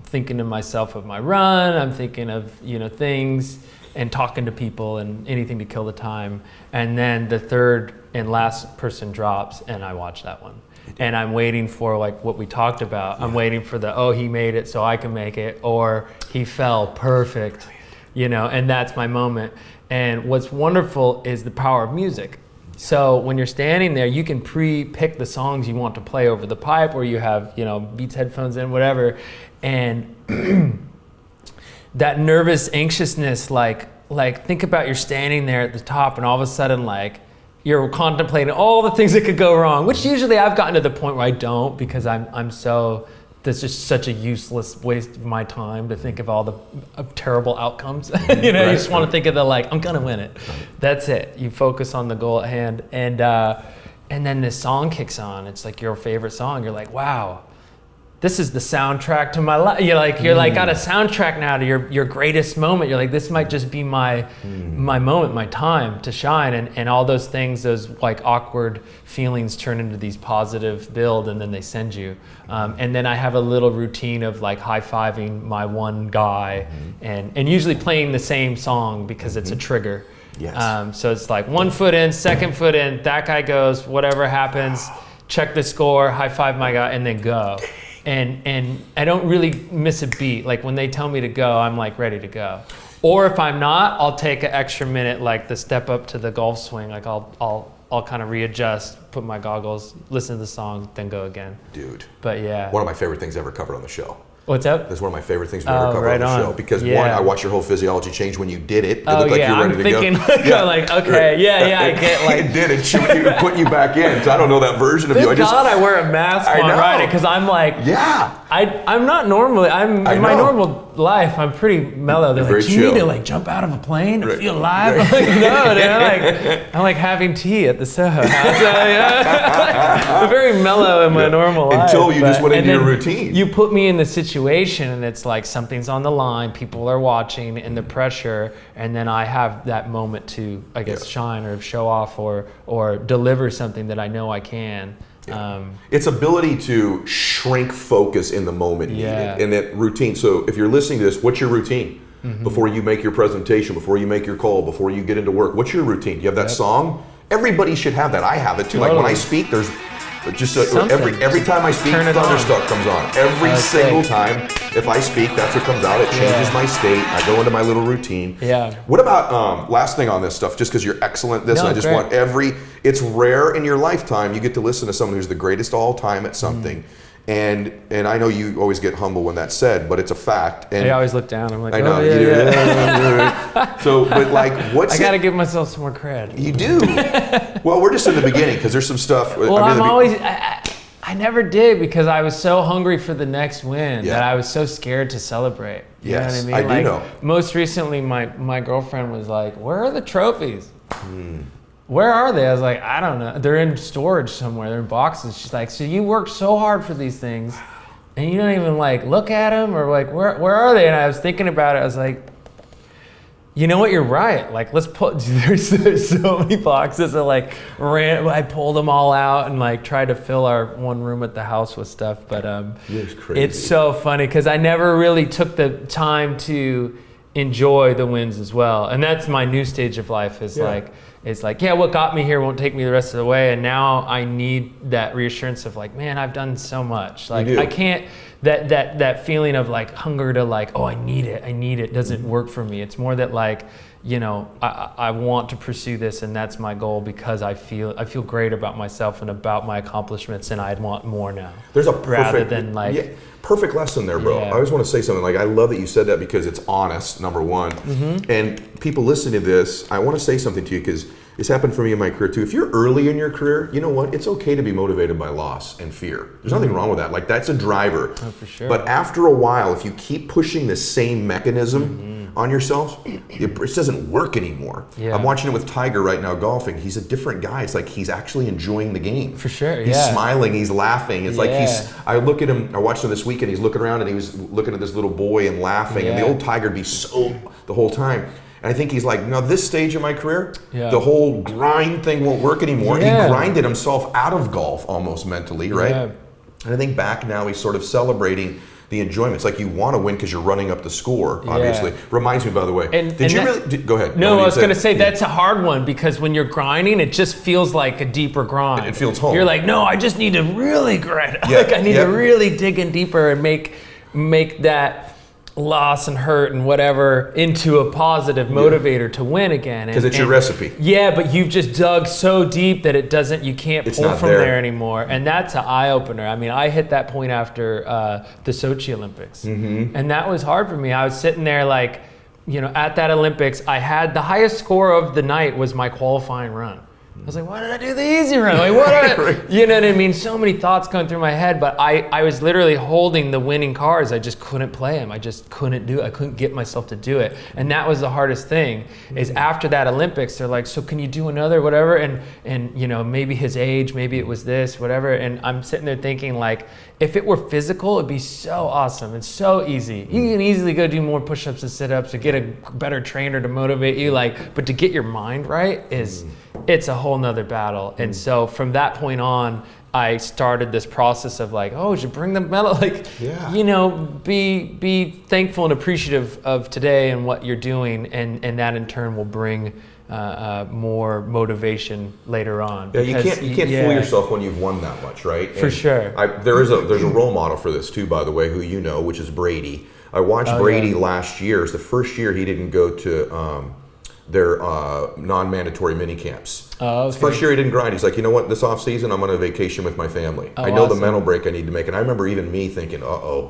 thinking to myself of my run. I'm thinking of, you know, things and talking to people and anything to kill the time. And then the 3rd and last person drops and I watch that one. And I'm waiting for like what we talked about. I'm waiting for the, oh, he made it so I can make it, or he fell perfect, you know, and that's my moment. And what's wonderful is the power of music. So when you're standing there, you can pre-pick the songs you want to play over the pipe, or you have, you know, Beats headphones in, whatever. And that nervous anxiousness, like think about you're standing there at the top and all of a sudden like, you're contemplating all the things that could go wrong, which usually I've gotten to the point where I don't because that's just such a useless waste of my time to think of all the terrible outcomes. You know, you just want to think of the like, I'm gonna win it. That's it. You focus on the goal at hand. And then this song kicks on. It's like your favorite song. You're like, wow, this is the soundtrack to my life. You're like got a soundtrack now to your greatest moment. You're like, this might just be my moment, my time to shine. And all those things, those like awkward feelings turn into these positive build, and then they send you. And then I have a little routine of like high-fiving my one guy and usually playing the same song because it's a trigger. Yes. So it's like 1 foot in, 2nd foot in, that guy goes, whatever happens, check the score, high-five my guy, and then go. And I don't really miss a beat. Like when they tell me to go, I'm like ready to go. Or if I'm not, I'll take an extra minute, like the step up to the golf swing. Like I'll kind of readjust, put my goggles, listen to the song, then go again. Dude. But yeah. One of my favorite things ever covered on the show. What's up? That's one of my favorite things we ever covered on the show. Because one, I watched your whole physiology change when you did it. It looked like you were ready to go. Like, okay, I get like. It did. It shoot you and put you back in. So I don't know that version of you. Thank God I wear a mask while I'm riding, because I'm like, I'm not normally, in my normal life, I'm pretty mellow. They're like, you need to like jump out of a plane and feel alive. I'm like, no, dude, I'm like having tea at the Soho House. I'm very mellow in my normal life. Until you just went into your routine. You put me in the situation and it's like something's on the line, people are watching, and the pressure, and then I have that moment to, I guess, shine or show off or deliver something that I know I can. Its ability to shrink focus in the moment needed, and that routine. So if you're listening to this, what's your routine? Before you make your presentation, before you make your call, before you get into work, what's your routine? You have that song? Everybody should have that. I have it too. Like when I speak, there's just every time I speak, Thunderstruck comes on. Every single time, if I speak, that's what comes out. It changes my state. I go into my little routine. What about last thing on this stuff? Just because you're excellent at this, I just want it's rare in your lifetime you get to listen to someone who's the greatest all time at something. And I know you always get humble when that's said, but it's a fact. And I always look down. I'm like, I know, oh, yeah. So, but like, what's I got to give myself some more cred. You do. Well, we're just in the beginning because there's some stuff. Well, I never did because I was so hungry for the next win that I was so scared to celebrate. You know what I mean? I do know. Most recently, my girlfriend was like, "Where are the trophies? Where are they?" I was like, "I don't know. They're in storage somewhere. They're in boxes." She's like, "So you worked so hard for these things, and you don't even like look at them or like where are they?" And I was thinking about it. I was like, you know what? You're right. Like, let's put. There's so many boxes. That like I pulled them all out and like tried to fill our one room at the house with stuff. But it's so funny because I never really took the time to enjoy the wins as well. And that's my new stage of life. It's like, what got me here won't take me the rest of the way. And now I need that reassurance of like, man, I've done so much. Like I can't. That feeling of like hunger to like, oh, I need it doesn't work for me. It's more that like, you know, I want to pursue this and that's my goal because I feel great about myself and about my accomplishments and I'd want more now. There's a perfect lesson there, bro. I always want to say something like, I love that you said that because it's honest, number one. And people listening to this, I want to say something to you because it's happened for me in my career too. If you're early in your career, you know what? It's okay to be motivated by loss and fear. There's nothing wrong with that. Like that's a driver. Oh, for sure. But after a while, if you keep pushing the same mechanism on yourself, it doesn't work anymore. I'm watching it with Tiger right now golfing. He's a different guy. It's like he's actually enjoying the game. For sure, He's smiling, he's laughing. It's like I look at him, I watched him this weekend, he's looking around and he was looking at this little boy and laughing. And the old Tiger would be so the whole time. And I think he's like, no, this stage of my career, the whole grind thing won't work anymore. He grinded himself out of golf almost mentally, right? And I think back now he's sort of celebrating the enjoyment. It's like you want to win because you're running up the score, obviously. Reminds me, by the way, go ahead. No, I was going to say that's a hard one because when you're grinding, it just feels like a deeper grind. It feels home. You're like, no, I just need to really grind. Like I need to really dig in deeper and make that loss and hurt and whatever into a positive motivator to win again. Because it's your recipe. Yeah, but you've just dug so deep that you can't pull from there anymore. And that's an eye opener. I mean, I hit that point after the Sochi Olympics. And that was hard for me. I was sitting there like, you know, at that Olympics, I had the highest score of the night was my qualifying run. I was like, why did I do the easy run? Like, you know what I mean? So many thoughts going through my head, but I was literally holding the winning cards. I just couldn't play them. I just couldn't do it. I couldn't get myself to do it. And that was the hardest thing is after that Olympics, they're like, so can you do another, whatever? And you know, maybe his age, maybe it was this, whatever. And I'm sitting there thinking like, if it were physical, it'd be so awesome and so easy. You can easily go do more push-ups and sit-ups or get a better trainer to motivate you. Like, but to get your mind right it's a whole nother battle. And so from that point on, I started this process of like, oh, should bring the medal, like, you know, be thankful and appreciative of today and what you're doing, and that in turn will bring more motivation later on. Yeah, you can't fool yourself when you've won that much, right? For sure. There's a role model for this too, by the way, who you know, which is Brady. I watched Brady last year. It's the first year he didn't go to their non-mandatory mini camps. First year he didn't grind. He's like, you know what, this off season I'm on a vacation with my family. I know the mental break I need to make. And I remember even me thinking,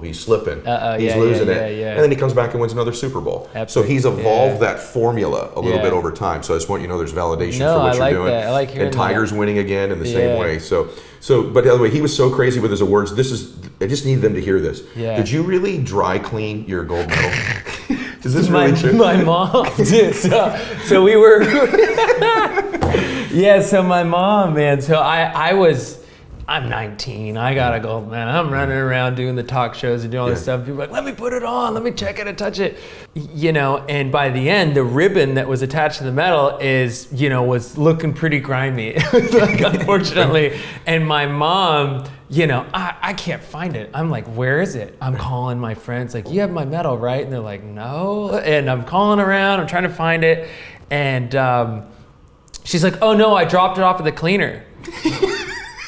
he's slipping. He's losing it. And then he comes back and wins another Super Bowl. So he's evolved that formula a little bit over time. So I just want you to know there's validation for what you're doing. I like hearing and Tiger's winning again in the same way. So but the other way, he was so crazy with his awards. I just need them to hear this. Did you really dry clean your gold medal? Is this really true? My mom did. So we were, so my mom, man. So I'm 19. I got a gold medal. I'm running around doing the talk shows and doing all this stuff. People are like, let me put it on. Let me check it and touch it. You know, and by the end, the ribbon that was attached to the medal was looking pretty grimy. Like, unfortunately. And my mom, you know, I can't find it. I'm like, where is it? I'm calling my friends, like, you have my medal, right? And they're like, no. And I'm calling around. I'm trying to find it. And she's like, oh, no, I dropped it off at the cleaner.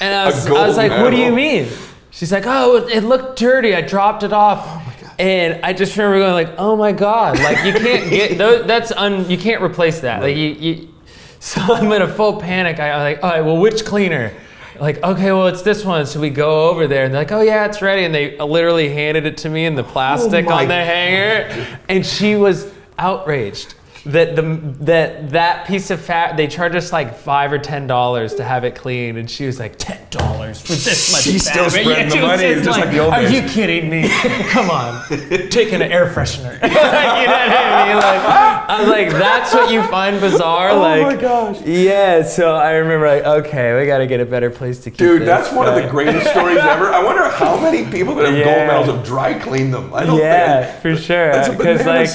And I was like, what do you mean? She's like, oh, it looked dirty. I dropped it off. Oh my God. And I just remember going like, oh my God, like you can't get, you can't replace that. Like So I'm in a full panic. I was like, all right, well, which cleaner? like, okay, well, it's this one. So we go over there and they're like, oh yeah, it's ready. And they literally handed it to me in the plastic on the hanger. And she was outraged that that piece of fat, they charge us like $5 or $10 to have it clean. And she was like, $10 for this much She's fat. still spreading the money, just like the old days. Are you kidding me? Come on, taking an air freshener. You know what I mean? Like, I was like, that's what you find bizarre? Oh like, my gosh. Yeah, so I remember like, okay, we gotta get a better place to keep Dude, this. that's one of the greatest stories ever. I wonder how many people that have gold medals have dry cleaned them. I don't think. For sure. Because like,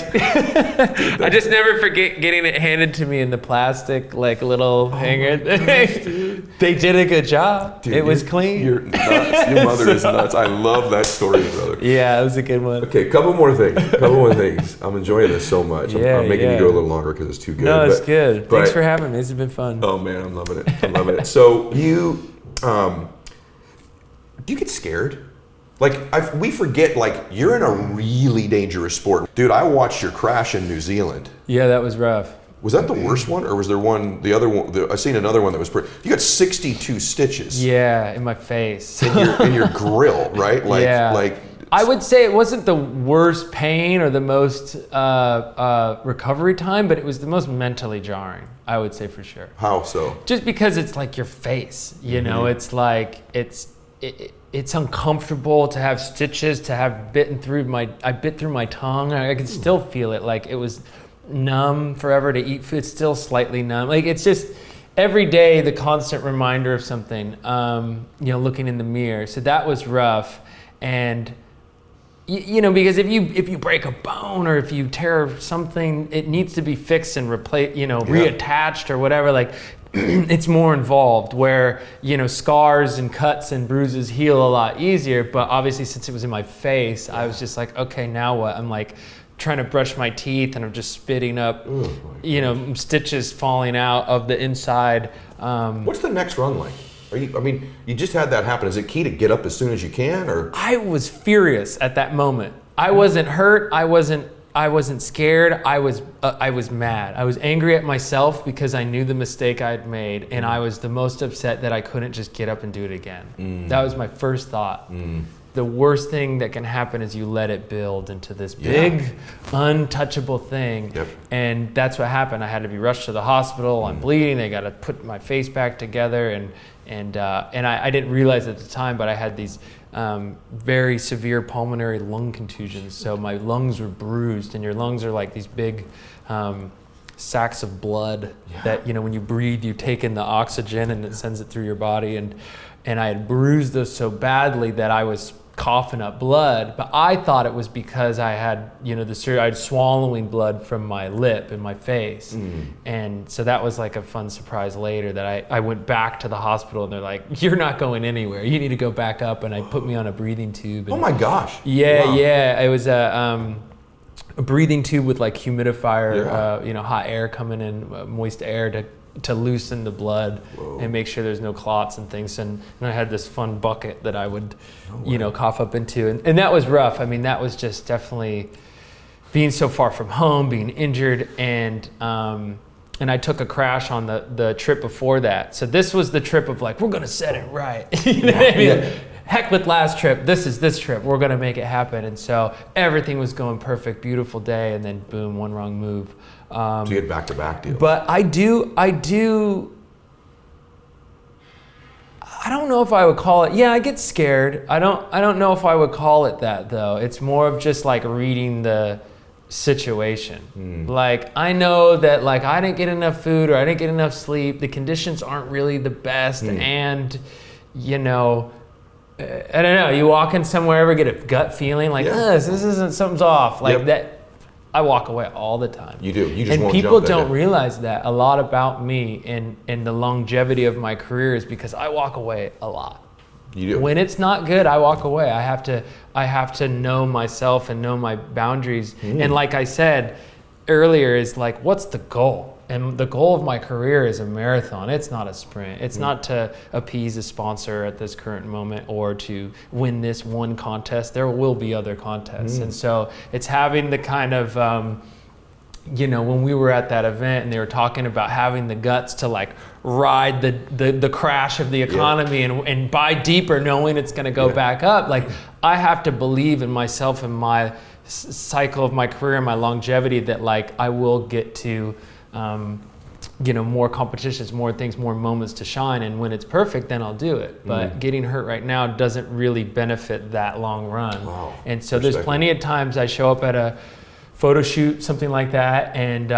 I just never forget getting it handed to me in the plastic like little hanger. They did a good job. Dude, it was clean. You're nuts. Your mother is nuts. I love that story, brother. Yeah, it was a good one. Okay, couple more things. I'm enjoying this so much. I'm making you go a little longer because it's too good. No, it's good. Thanks for having me. This has been fun. Oh man, I'm loving it. So you, do you get scared? Like we forget, like you're in a really dangerous sport. Dude, I watched your crash in New Zealand. Yeah, that was rough. Was that the worst one, or was there the other one? I seen another one that was pretty. You got 62 stitches. Yeah, in my face. In your grill, right? Like, yeah. Like. I would say it wasn't the worst pain or the most recovery time, but it was the most mentally jarring. I would say for sure. How so? Just because it's like your face, you know, it's like it's uncomfortable to have stitches, to have I bit through my tongue. I could still feel it. Like it was numb forever to eat food. It's still slightly numb. Like it's just every day the constant reminder of something, you know, looking in the mirror. So that was rough. And you know, because if you break a bone or if you tear something, it needs to be fixed and replaced, you know, reattached or whatever. Like it's more involved, where, you know, scars and cuts and bruises heal a lot easier. But obviously since it was in my face, I was just like, okay, now what? I'm like trying to brush my teeth and I'm just spitting up, you know, stitches falling out of the inside. What's the next run like? You just had that happen. Is it key to get up as soon as you can, or? I was furious at that moment. I wasn't hurt. I wasn't scared. I was mad. I was angry at myself because I knew the mistake I had made, and I was the most upset that I couldn't just get up and do it again. That was my first thought. The worst thing that can happen is you let it build into this big, untouchable thing. Yep. And that's what happened. I had to be rushed to the hospital. I'm bleeding. They got to put my face back together, and I didn't realize at the time, but I had these very severe pulmonary lung contusions. So my lungs were bruised, and your lungs are like these big sacks of blood that, you know, when you breathe, you take in the oxygen and it sends it through your body. And I had bruised those so badly that I was coughing up blood, but I thought it was because I had, you know, I had swallowing blood from my lip and my face. And so that was like a fun surprise later that I went back to the hospital and they're like, you're not going anywhere. You need to go back up. And I put me on a breathing tube. And, oh my gosh. Yeah, wow. Yeah. It was a breathing tube with like humidifier, you know, hot air coming in, moist air to loosen the blood and make sure there's no clots and things. And I had this fun bucket that I would, you know, cough up into. And that was rough. I mean, that was just definitely being so far from home, being injured. And I took a crash on the trip before that. So this was the trip of like, we're going to set it right. You know what I mean? Heck with last trip, this is this trip. We're going to make it happen. And so everything was going perfect, beautiful day. And then boom, one wrong move. So you had back-to-back deals. But I don't know if I would call it, I get scared. I don't know if I would call it that though. It's more of just like reading the situation. Like I know that like I didn't get enough food or I didn't get enough sleep. The conditions aren't really the best. And, you know, I don't know, you walk in somewhere, ever get a gut feeling like, this isn't, something's off. Like that. I walk away all the time. You do. You just and won't people jump don't realize that. A lot about me and the longevity of my career is because I walk away a lot. You do. When it's not good, I walk away. I have to know myself and know my boundaries. And like I said earlier, is like, what's the goal? And the goal of my career is a marathon. It's not a sprint. It's not to appease a sponsor at this current moment or to win this one contest. There will be other contests. And so it's having the kind of you know, when we were at that event and they were talking about having the guts to like ride the crash of the economy and buy deeper knowing it's going to go back up. Like, I have to believe in myself and my cycle of my career and my longevity that like I will get to, you know, more competitions, more things, more moments to shine. And when it's perfect, then I'll do it. But getting hurt right now doesn't really benefit that long run. Wow. And so there's plenty of times I show up at a photo shoot, something like that, and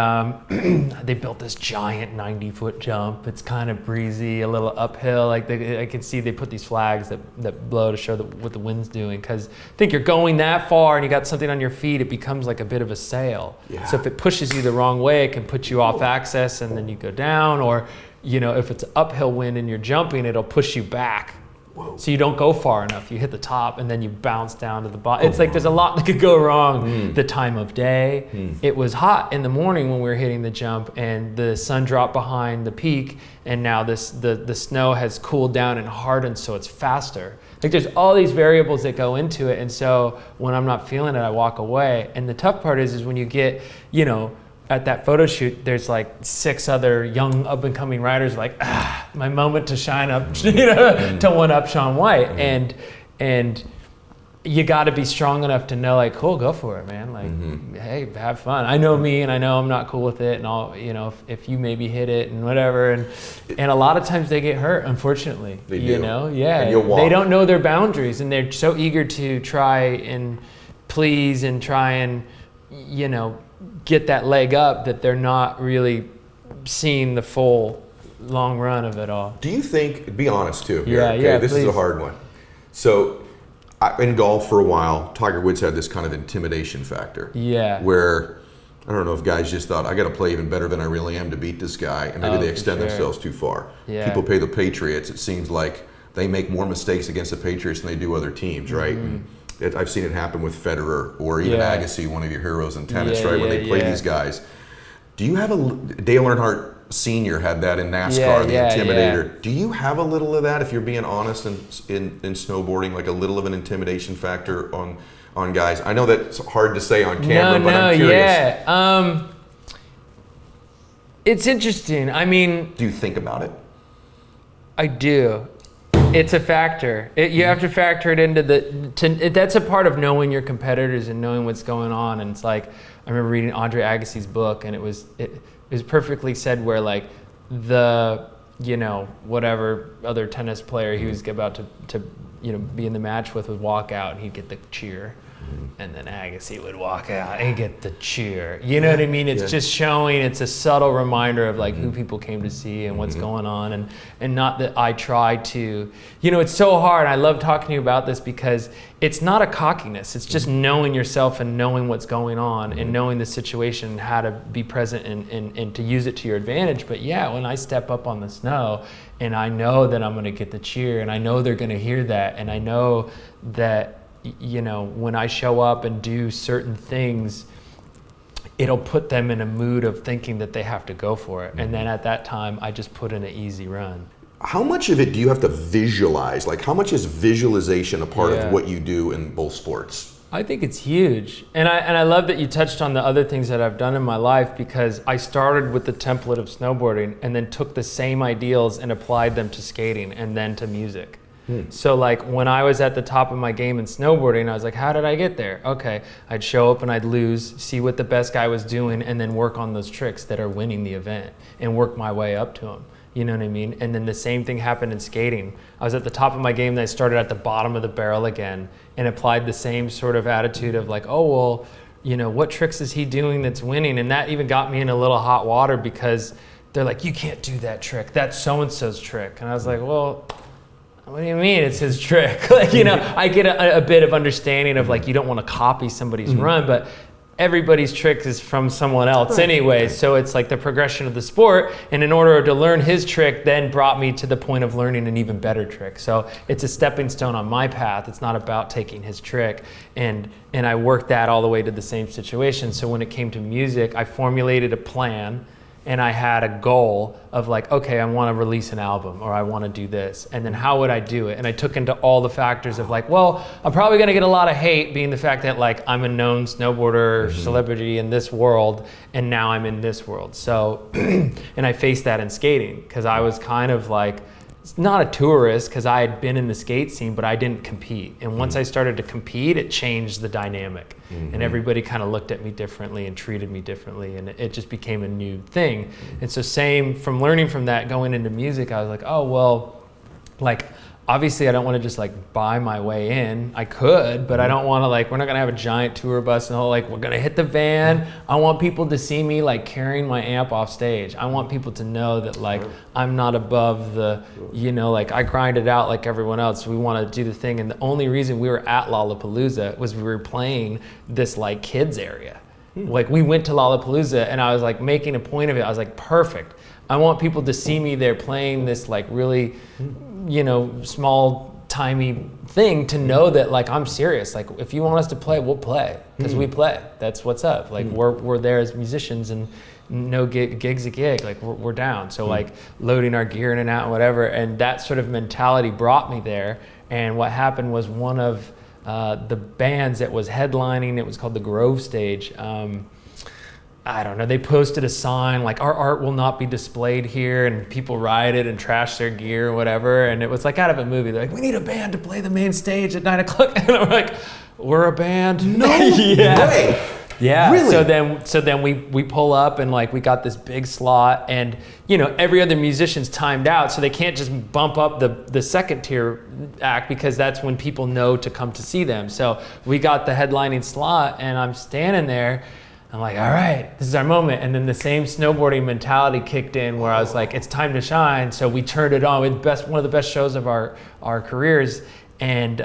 they built this giant 90-foot jump. It's kind of breezy, a little uphill. Like I can see they put these flags that blow to show what the wind's doing. Because I think you're going that far and you got something on your feet, it becomes like a bit of a sail. Yeah. So if it pushes you the wrong way, it can put you off axis and then you go down. Or, you know, if it's an uphill wind and you're jumping, it'll push you back. Whoa. So you don't go far enough. You hit the top and then you bounce down to the bottom. It's like there's a lot that could go wrong. The time of day. It was hot in the morning when we were hitting the jump, and the sun dropped behind the peak, and now the snow has cooled down and hardened, so it's faster. Like, there's all these variables that go into it, and so when I'm not feeling it, I walk away. And the tough part is when you get, you know, at that photo shoot, there's like 6 other young up-and-coming riders like, my moment to shine up, you know, to one-up Shaun White. And you got to be strong enough to know, like, cool, go for it, man. Like, hey, have fun. I know me, and I know I'm not cool with it, and I'll, you know, if you maybe hit it and whatever. And a lot of times they get hurt, unfortunately. They do. You know, yeah. And you'll walk. They don't know their boundaries, and they're so eager to try and please and try and, you know, get that leg up that they're not really seeing the full long run of it all. Do you think, be honest too, yeah, this is a hard one. So in golf for a while, Tiger Woods had this kind of intimidation factor. Yeah. Where, I don't know if guys just thought, I got to play even better than I really am to beat this guy, and maybe they extend themselves too far. Yeah. People pay the Patriots, it seems like they make more mistakes against the Patriots than they do other teams, right? I've seen it happen with Federer or even Agassi, one of your heroes in tennis, right? When they play these guys. Do you have Dale Earnhardt Sr. had that in NASCAR, the intimidator. Do you have a little of that, if you're being honest, in snowboarding, like a little of an intimidation factor on guys? I know that's hard to say on camera, but I'm curious. It's interesting. I mean, do you think about it? I do. It's a factor. You have to factor it into that's a part of knowing your competitors and knowing what's going on. And it's like, I remember reading Andre Agassi's book, and it was perfectly said where, like, the, you know, whatever other tennis player he was about to you know, be in the match with would walk out and he'd get the cheer. And then Agassi would walk out and get the cheer. You know what I mean? It's just showing, it's a subtle reminder of like who people came to see and what's going on. And not that I try to, you know, it's so hard. I love talking to you about this because it's not a cockiness. It's just knowing yourself and knowing what's going on and knowing the situation and how to be present and to use it to your advantage. But yeah, when I step up on the snow and I know that I'm going to get the cheer and I know they're going to hear that, and I know that, you know, when I show up and do certain things, it'll put them in a mood of thinking that they have to go for it. And then at that time, I just put in an easy run. How much of it do you have to visualize? Like, how much is visualization a part of what you do in both sports? I think it's huge. And I love that you touched on the other things that I've done in my life, because I started with the template of snowboarding and then took the same ideals and applied them to skating and then to music. So like when I was at the top of my game in snowboarding, I was like, how did I get there? Okay, I'd show up and I'd lose, see what the best guy was doing, and then work on those tricks that are winning the event and work my way up to them. You know what I mean? And then the same thing happened in skating. I was at the top of my game, then I started at the bottom of the barrel again and applied the same sort of attitude of like, oh, well, you know, what tricks is he doing that's winning? And that even got me in a little hot water because they're like, you can't do that trick. That's so-and-so's trick. And I was like, well, what do you mean it's his trick? Like, you know, I get a bit of understanding of like, you don't want to copy somebody's run, but everybody's trick is from someone else anyway. So it's like the progression of the sport. And in order to learn his trick then brought me to the point of learning an even better trick. So it's a stepping stone on my path. It's not about taking his trick. And I worked that all the way to the same situation. So when it came to music, I formulated a plan and I had a goal of like, okay, I want to release an album or I want to do this. And then how would I do it? And I took into all the factors of like, well, I'm probably going to get a lot of hate being the fact that like I'm a known snowboarder celebrity in this world and now I'm in this world. So, and I faced that in skating because I was kind of like, not a tourist because I had been in the skate scene, but I didn't compete. And once I started to compete, it changed the dynamic. And everybody kind of looked at me differently and treated me differently. And it just became a new thing. And so same from learning from that, going into music, I was like, oh, well, like, obviously I don't want to just like buy my way in. I could, but I don't want to like, we're not going to have a giant tour bus and all like, we're going to hit the van. I want people to see me like carrying my amp off stage. I want people to know that like, I'm not above the, you know, like I grind it out like everyone else. We want to do the thing. And the only reason we were at Lollapalooza was we were playing this like kids area. Like we went to Lollapalooza and I was like making a point of it. I was like, perfect. I want people to see me there playing this like really, you know, small, timey thing to know that like I'm serious. Like if you want us to play, we'll play because we play. That's what's up. Like we're there as musicians and no gig's a gig. Like we're down. So like loading our gear in and out and whatever. And that sort of mentality brought me there. And what happened was one of the bands that was headlining, it was called the Grove Stage. I don't know, they posted a sign like our art will not be displayed here, and people rioted and trashed their gear or whatever, and it was like out of a movie. They're like, we need a band to play the main stage at 9 o'clock. And I'm like, we're a band? No way. Yeah. Really? So then we pull up and like we got this big slot, and you know every other musician's timed out, so they can't just bump up the second tier act because that's when people know to come to see them. So we got the headlining slot, and I'm standing there. I'm like, all right, this is our moment. And then the same snowboarding mentality kicked in where I was like, it's time to shine. So we turned it on. We had one of the best shows of our careers. And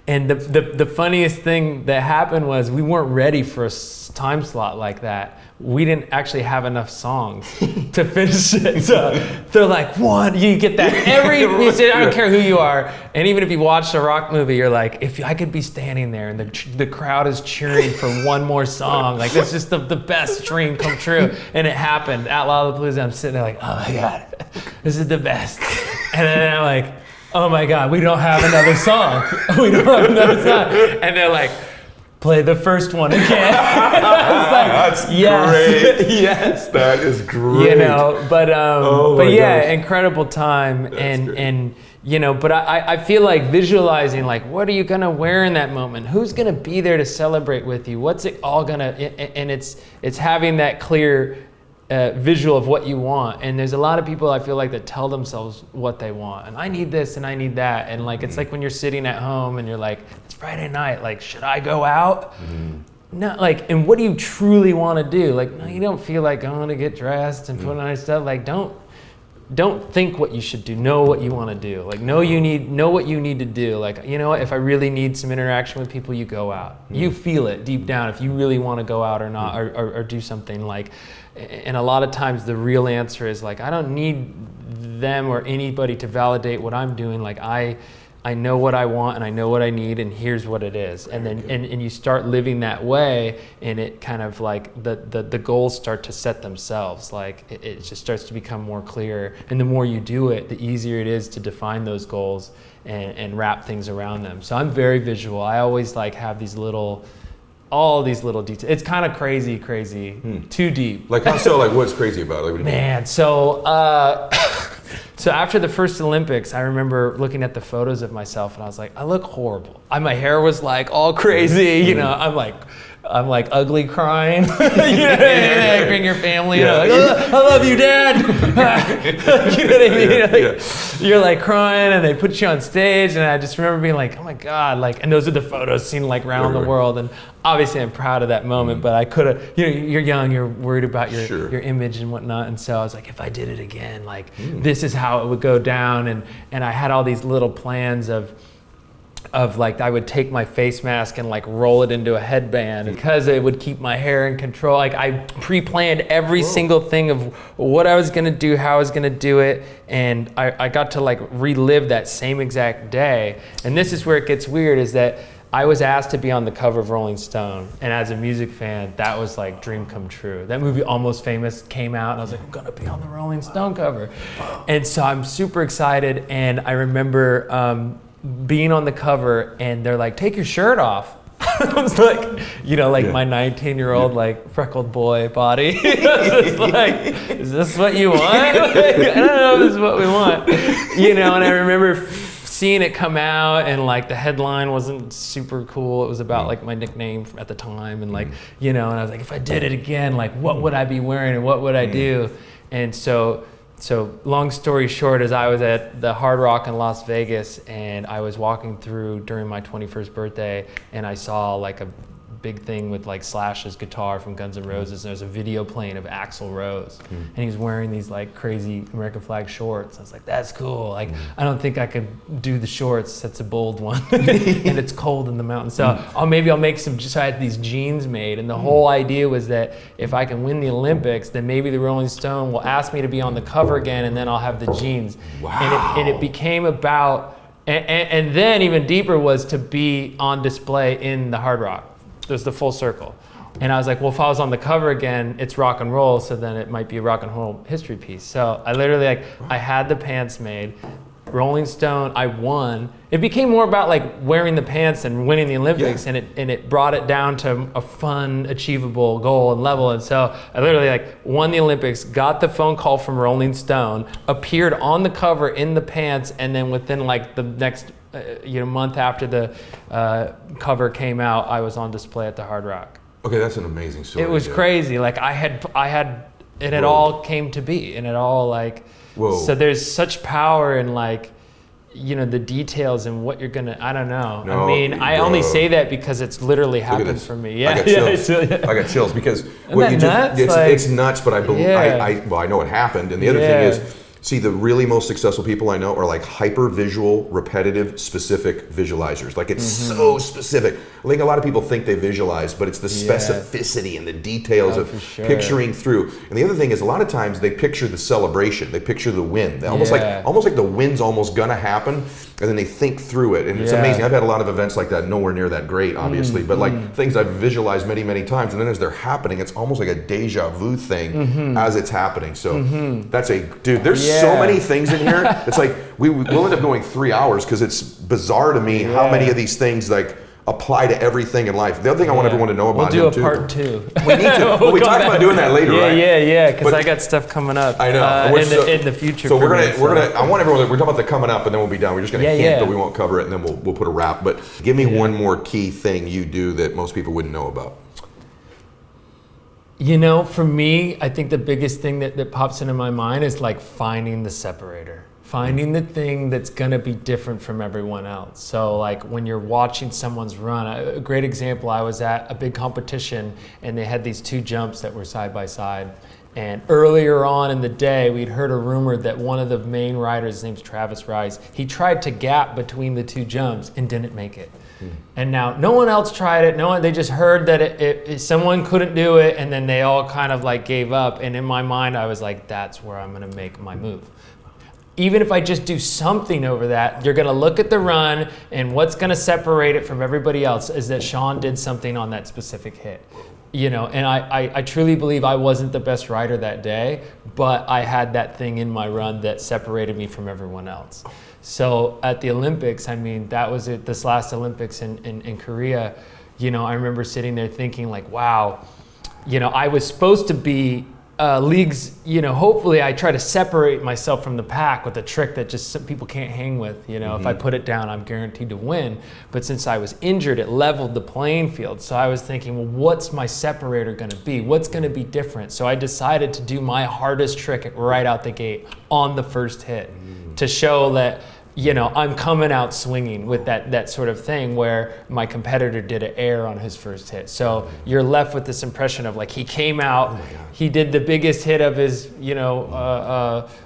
and the funniest thing that happened was we weren't ready for a time slot like that. We didn't actually have enough songs to finish it. So they're like, one, you get that every, I don't care who you are. And even if you watch a rock movie, you're like, if I could be standing there and the crowd is cheering for one more song, like that's just the best dream come true. And it happened at Lollapalooza. I'm sitting there like, oh my God, this is the best. And then I'm like, oh my God, we don't have another song. We don't have another song. And they're like, play the first one again. That's yes, great. Yes, that is great. You know, but yeah, gosh. Incredible time. That's and you know, but I feel like visualizing like what are you gonna wear in that moment? Who's gonna be there to celebrate with you? What's it all gonna? And it's having that clear visual of what you want. And there's a lot of people I feel like that tell themselves what they want, and I need this and I need that, and like it's like when you're sitting at home and you're like, it's Friday night, like should I go out? No, like, and what do you truly want to do? Like, no, you don't feel like going to get dressed and putting on your stuff. Like, don't think what you should do. Know what you want to do. Like, know what you need to do. Like, you know what? If I really need some interaction with people, you go out. You feel it deep down if you really want to go out or not, or do something like. And a lot of times the real answer is like, I don't need them or anybody to validate what I'm doing. Like I know what I want and I know what I need, and here's what it is. And then and you start living that way, and it kind of like the goals start to set themselves. Like it just starts to become more clear. And the more you do it, the easier it is to define those goals and wrap things around them. So I'm very visual. I always like have all these little details. It's kind of crazy, too deep. Like how so? Like what's crazy about it? Like, man, so so after the first Olympics, I remember looking at the photos of myself and I was like, I look horrible. My hair was like all crazy, you know. I'm like ugly crying. You know, bring your family. Yeah. You know, like, I love you, Dad. You know what I mean? Like, you're like crying, and they put you on stage, and I just remember being like, oh my God, like, and those are the photos seen like around the world, and obviously I'm proud of that moment, but I could have, you know, you're young, you're worried about your image and whatnot, and so I was like, if I did it again, like, this is how it would go down, and I had all these little plans of like I would take my face mask and like roll it into a headband because it would keep my hair in control. Like I pre-planned every single thing of what I was gonna do, how I was gonna do it, and I got to like relive that same exact day. And this is where it gets weird, is that I was asked to be on the cover of Rolling Stone, and as a music fan, that was like dream come true. That movie Almost Famous came out, and I was like, I'm gonna be on the Rolling Stone cover. And so I'm super excited, and I remember being on the cover, and they're like, take your shirt off. I was like, my 19-year-old like freckled boy body. I was like, is this what you want? Like, I don't know if this is what we want. And I remember seeing it come out, and like the headline wasn't super cool. It was about like my nickname at the time, and like, and I was like, if I did it again, like what would I be wearing and what would I do? And so long story short is I was at the Hard Rock in Las Vegas, and I was walking through during my 21st birthday, and I saw like a big thing with like Slash's guitar from Guns N' Roses, and there's a video playing of Axl Rose, and he was wearing these like crazy American flag shorts. I was like, that's cool. Like, I don't think I could do the shorts. That's a bold one. And it's cold in the mountains. So maybe I'll make some, so I had these jeans made, and the whole idea was that if I can win the Olympics, then maybe the Rolling Stone will ask me to be on the cover again, and then I'll have the jeans. Wow. And it became about, and then even deeper was to be on display in the Hard Rock. There's the full circle. And I was like, well, if I was on the cover again, it's rock and roll, so then it might be a rock and roll history piece. So I literally I had the pants made. Rolling Stone, I won. It became more about like wearing the pants and winning the Olympics, and it brought it down to a fun, achievable goal and level. And so I literally like won the Olympics, got the phone call from Rolling Stone, appeared on the cover in the pants, and then within like the next month after the cover came out, I was on display at the Hard Rock. Okay, that's an amazing story. It was crazy. Like I had, and it all came to be, and it all like. Whoa. So there's such power in like, the details and what you're gonna. I don't know. No, I mean, I only say that because it's literally happened for me. Yeah, I got chills. I got chills because what you just it's nuts. But I believe I know it happened, and the other thing is. See, the really most successful people I know are like hyper visual, repetitive, specific visualizers. Like it's so specific. I think a lot of people think they visualize, but it's the specificity and the details of picturing through. And the other thing is a lot of times they picture the celebration, they picture the win. They almost like the win's almost gonna happen, and then they think through it. And it's amazing. I've had a lot of events like that, nowhere near that great, obviously, but like things I've visualized many, many times, and then as they're happening, it's almost like a deja vu thing as it's happening. So that's there's so many things in here. It's like we'll end up going 3 hours because it's bizarre to me how many of these things like apply to everything in life. The other thing I want everyone to know about we'll do a part 2. We need to. Well, we talked about doing that later, right? Yeah, because I got stuff coming up. I know in the future. So we're gonna. I want everyone. We're talking about the coming up, and then we'll be done. We're just gonna hint, but we won't cover it, and then we'll put a wrap. But give me one more key thing you do that most people wouldn't know about. For me, I think the biggest thing that pops into my mind is like finding the separator. Finding the thing that's gonna be different from everyone else. So like when you're watching someone's run, a great example, I was at a big competition and they had these 2 jumps that were side by side. And earlier on in the day, we'd heard a rumor that one of the main riders, his name's Travis Rice, he tried to gap between the 2 jumps and didn't make it. And now no one else tried it. They just heard that someone couldn't do it, and then they all kind of like gave up. And in my mind, I was like, that's where I'm gonna make my move. Even if I just do something over that, you're gonna look at the run, and what's gonna separate it from everybody else is that Shaun did something on that specific hit. And I truly believe I wasn't the best rider that day, but I had that thing in my run that separated me from everyone else. So at the Olympics, I mean, that was it, this last Olympics in Korea, I remember sitting there thinking like, wow, I was supposed to be leagues, hopefully I try to separate myself from the pack with a trick that just some people can't hang with. If I put it down, I'm guaranteed to win. But since I was injured, it leveled the playing field. So I was thinking, well, what's my separator gonna be? What's gonna be different? So I decided to do my hardest trick right out the gate on the first hit to show that, I'm coming out swinging with that sort of thing where my competitor did an air on his first hit. So you're left with this impression of like he came out, he did the biggest hit of his,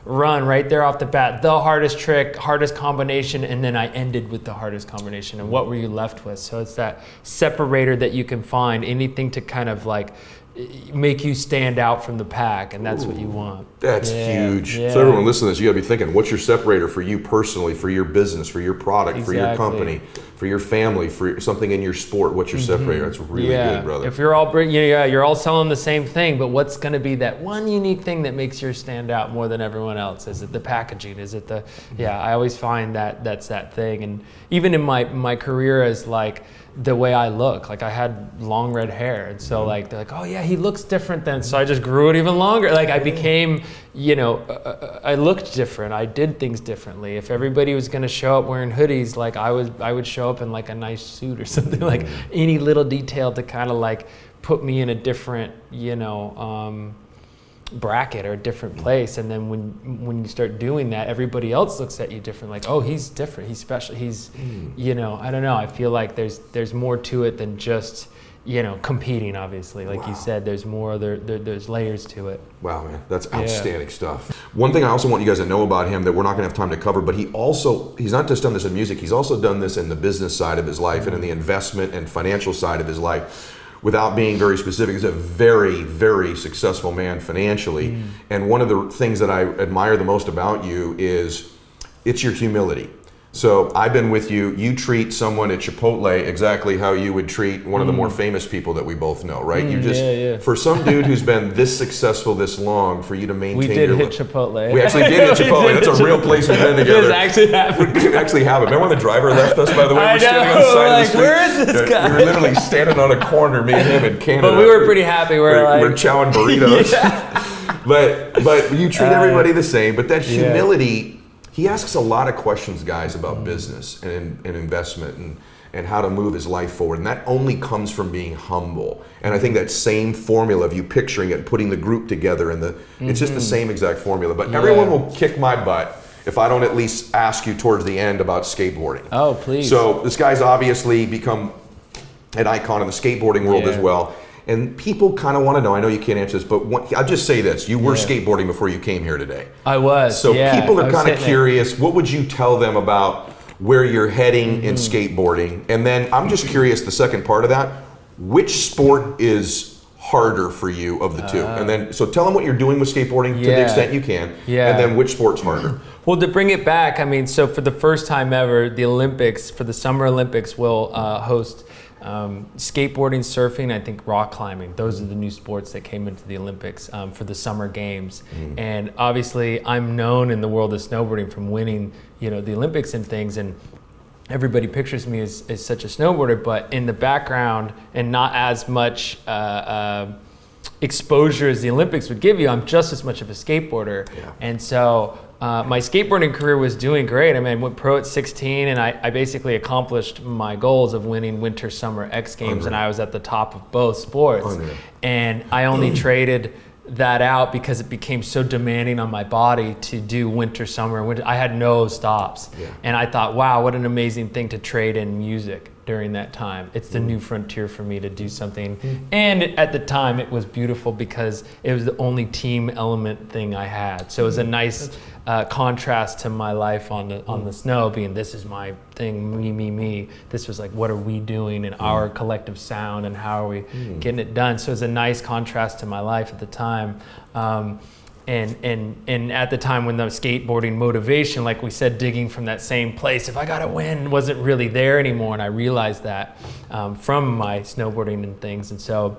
run right there off the bat, the hardest trick, hardest combination, and then I ended with the hardest combination. And what were you left with? So it's that separator that you can find, anything to kind of like make you stand out from the pack, and that's what you want. That's huge. So everyone listening to this, you gotta be thinking, what's your separator for you personally, for your business, for your product, for your company, for your family, for something in your sport, what's your separator? That's really good, brother. If you're all, you're all selling the same thing, but what's going to be that one unique thing that makes yours stand out more than everyone else? Is it the packaging? Is it the, I always find that that's that thing. And even in my career as like, the way I look, like I had long red hair, and so like they're like, oh yeah, he looks different then, so I just grew it even longer. Like I became, I looked different. I did things differently. If everybody was going to show up wearing hoodies, like I would show up in like a nice suit or something. Like any little detail to kind of like put me in a different, bracket or a different place. And then when you start doing that, everybody else looks at you different, like, oh, he's different, he's special, he's I don't know, I feel like there's more to it than just competing. Obviously, like you said, there's more, there's layers to it. Wow, man, that's outstanding stuff. One thing I also want you guys to know about him that we're not going to have time to cover, but he's not just done this in music, he's also done this in the business side of his life and in the investment and financial side of his life. Without being very specific, he's a very, very successful man financially. And one of the things that I admire the most about you is it's your humility. So I've been with you. You treat someone at Chipotle exactly how you would treat one of the more famous people that we both know, right? You just for some dude who's been this successful this long, for you to maintain. We did hit Chipotle. We actually did hit Chipotle. That's a real place we've been together. It actually happened. We actually have it. Remember when the driver left us? By the way, I we're standing on the know, side like, of the street. where is this guy? We were literally standing on a corner, me and him in Canada. But we were pretty happy. We're chowing burritos. But you treat everybody the same. But that humility. He asks a lot of questions, guys, about business and investment and how to move his life forward. And that only comes from being humble. And I think that same formula of you picturing it, putting the group together, and it's just the same exact formula. But everyone will kick my butt if I don't at least ask you towards the end about skateboarding. Oh, please. So this guy's obviously become an icon in the skateboarding world as well. And people kind of want to know, I know you can't answer this, but I'll just say this. You were skateboarding before you came here today. I was, So people are kind of curious. What would you tell them about where you're heading in skateboarding? And then I'm just curious, the second part of that, which sport is harder for you of the two? And then, so tell them what you're doing with skateboarding to the extent you can. And then which sport's harder? Well, to bring it back, I mean, so for the first time ever, the Olympics, for the Summer Olympics, will host skateboarding, surfing, I think rock climbing. Those are the new sports that came into the Olympics for the Summer Games. And obviously I'm known in the world of snowboarding from winning, the Olympics and things, and everybody pictures me as such a snowboarder, but in the background and not as much exposure as the Olympics would give you, I'm just as much of a skateboarder. And so my skateboarding career was doing great. I mean, I went pro at 16, and I basically accomplished my goals of winning winter, summer X-Games, and I was at the top of both sports. And I only traded that out because it became so demanding on my body to do winter, summer, winter. I had no stops. And I thought, wow, what an amazing thing to trade in music during that time. It's the new frontier for me to do something. And at the time, it was beautiful because it was the only team element thing I had. So it was a nice contrast to my life on the snow, being this is my thing, me. This was like, what are we doing in our collective sound, and how are we getting it done? So it was a nice contrast to my life at the time. And at the time when the skateboarding motivation, like we said, digging from that same place, if I gotta win, wasn't really there anymore. And I realized that from my snowboarding and things. And so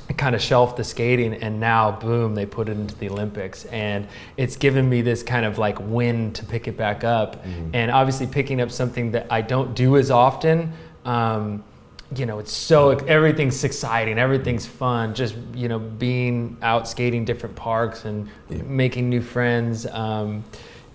I kind of shelved the skating, and now boom, they put it into the Olympics, and it's given me this kind of like win to pick it back up. And obviously picking up something that I don't do as often. It's so, everything's exciting, everything's fun, just, being out skating different parks and making new friends,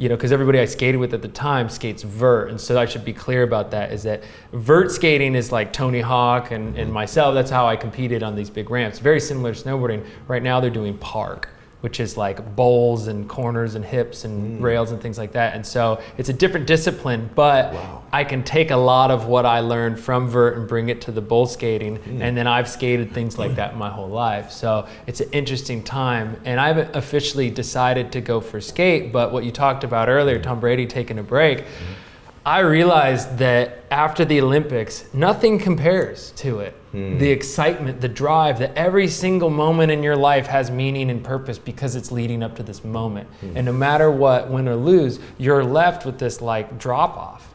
because everybody I skated with at the time skates vert. And so I should be clear about that, is that vert skating is like Tony Hawk and myself. That's how I competed on these big ramps. Very similar to snowboarding. Right now they're doing park, which is like bowls and corners and hips and rails and things like that. And so it's a different discipline, but I can take a lot of what I learned from vert and bring it to the bowl skating. And then I've skated things like that my whole life. So it's an interesting time. And I haven't officially decided to go for skate, but what you talked about earlier, Tom Brady taking a break, I realized that after the Olympics, nothing compares to it. The excitement, the drive, that every single moment in your life has meaning and purpose because it's leading up to this moment. And no matter what, win or lose, you're left with this like drop off.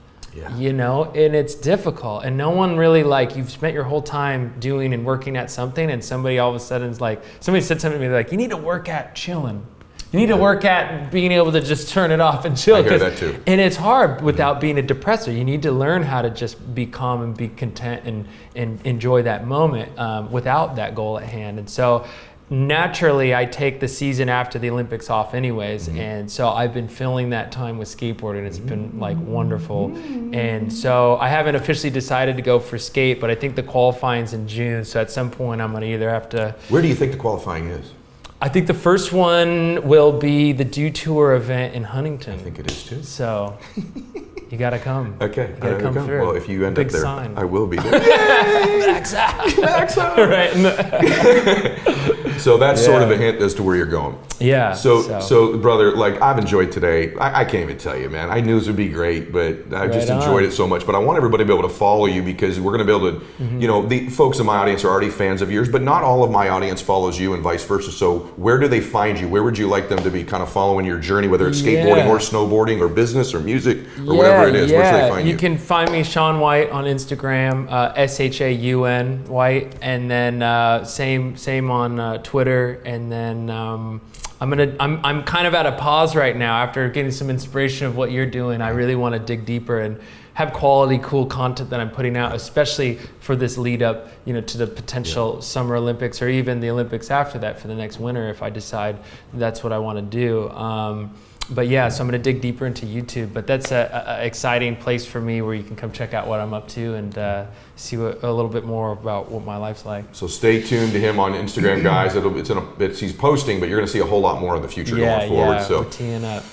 you know, and it's difficult. And no one really, like, you've spent your whole time doing and working at something, and somebody all of a sudden is like, somebody said something to me like, you need to work at chilling. You need to work at being able to just turn it off and chill. I hear that too. And it's hard without being a depressor. You need to learn how to just be calm and be content and enjoy that moment without that goal at hand. And so naturally, I take the season after the Olympics off anyways. And so I've been filling that time with skateboarding. It's been like wonderful. And so I haven't officially decided to go for skate, but I think the qualifying's in June. So at some point I'm gonna either have to... Where do you think the qualifying is? I think the first one will be the Dew Tour event in Huntington. I think it is too. So you gotta come. Okay, you gotta come through. Well, if you end Big up there, sign. I will be there. Yay! Max out. Max out. Right. So that's sort of a hint as to where you're going. Yeah. So brother, like, I've enjoyed today. I can't even tell you, man. I knew this would be great, but I just enjoyed it so much. But I want everybody to be able to follow you, because we're going to be able to, you know, the folks in my audience are already fans of yours, but not all of my audience follows you and vice versa. So where do they find you? Where would you like them to be kind of following your journey, whether it's skateboarding or snowboarding or business or music or whatever it is? Where should they find you? You can find me Shaun White on Instagram, SHAUN White, and then same on Twitter, and then I'm kind of at a pause right now after getting some inspiration of what you're doing. I really want to dig deeper and have quality, cool content that I'm putting out, especially for this lead up, you know, to the potential Summer Olympics or even the Olympics after that for the next winter, if I decide that's what I want to do. But yeah, so I'm going to dig deeper into YouTube. But that's a exciting place for me where you can come check out what I'm up to and see a little bit more about what my life's like. So stay tuned to him on Instagram, guys. He's posting, but you're going to see a whole lot more in the future going forward. Yeah, so we're teeing up.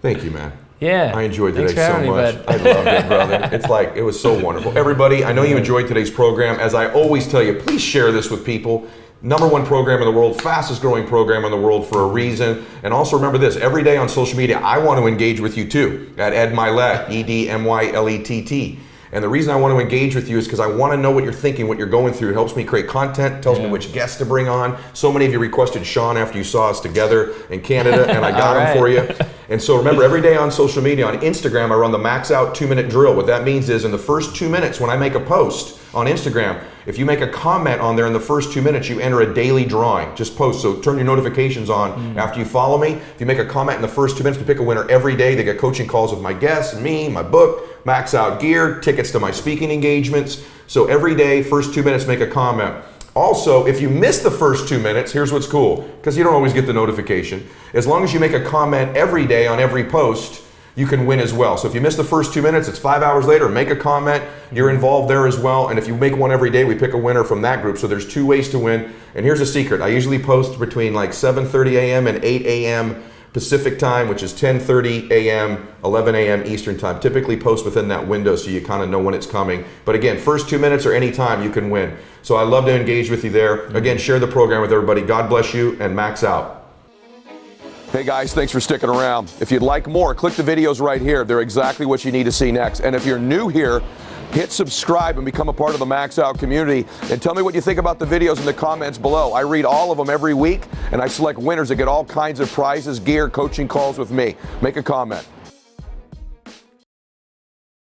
Thank you, man. Yeah. I enjoyed today so much. I loved it, brother. It's like, it was so wonderful. Everybody, I know you enjoyed today's program. As I always tell you, please share this with people. #1 program in the world, fastest growing program in the world for a reason. And also remember this, every day on social media, I want to engage with you too, at Ed Mylett, EDMYLETT. And the reason I want to engage with you is because I want to know what you're thinking, what you're going through. It helps me create content, tells me which guests to bring on. So many of you requested Shaun after you saw us together in Canada, and I got him for you. And so remember, every day on social media, on Instagram, I run the Max Out 2-minute drill. What that means is in the first 2 minutes when I make a post on Instagram, if you make a comment on there in the first 2 minutes, you enter a daily drawing. Just post, so turn your notifications on after you follow me. If you make a comment in the first 2 minutes, we pick a winner every day. They get coaching calls with my guests, me, my book, Max Out gear, tickets to my speaking engagements. So every day, first 2 minutes, make a comment. Also, if you miss the first 2 minutes, here's what's cool, because you don't always get the notification. As long as you make a comment every day on every post, you can win as well. So if you miss the first 2 minutes, it's 5 hours later, make a comment, you're involved there as well. And if you make one every day, we pick a winner from that group. So there's 2 ways to win. And here's a secret. I usually post between like 7:30 a.m. and 8 a.m. Pacific time, which is 10:30 a.m., 11 a.m. Eastern time. Typically post within that window so you kind of know when it's coming. But again, first 2 minutes or any time you can win. So I love to engage with you there. Again, share the program with everybody. God bless you, and Max out. Hey guys, thanks for sticking around. If you'd like more, click the videos right here. They're exactly what you need to see next. And if you're new here, hit subscribe and become a part of the Max Out community. And tell me what you think about the videos in the comments below. I read all of them every week, and I select winners that get all kinds of prizes, gear, coaching calls with me. Make a comment.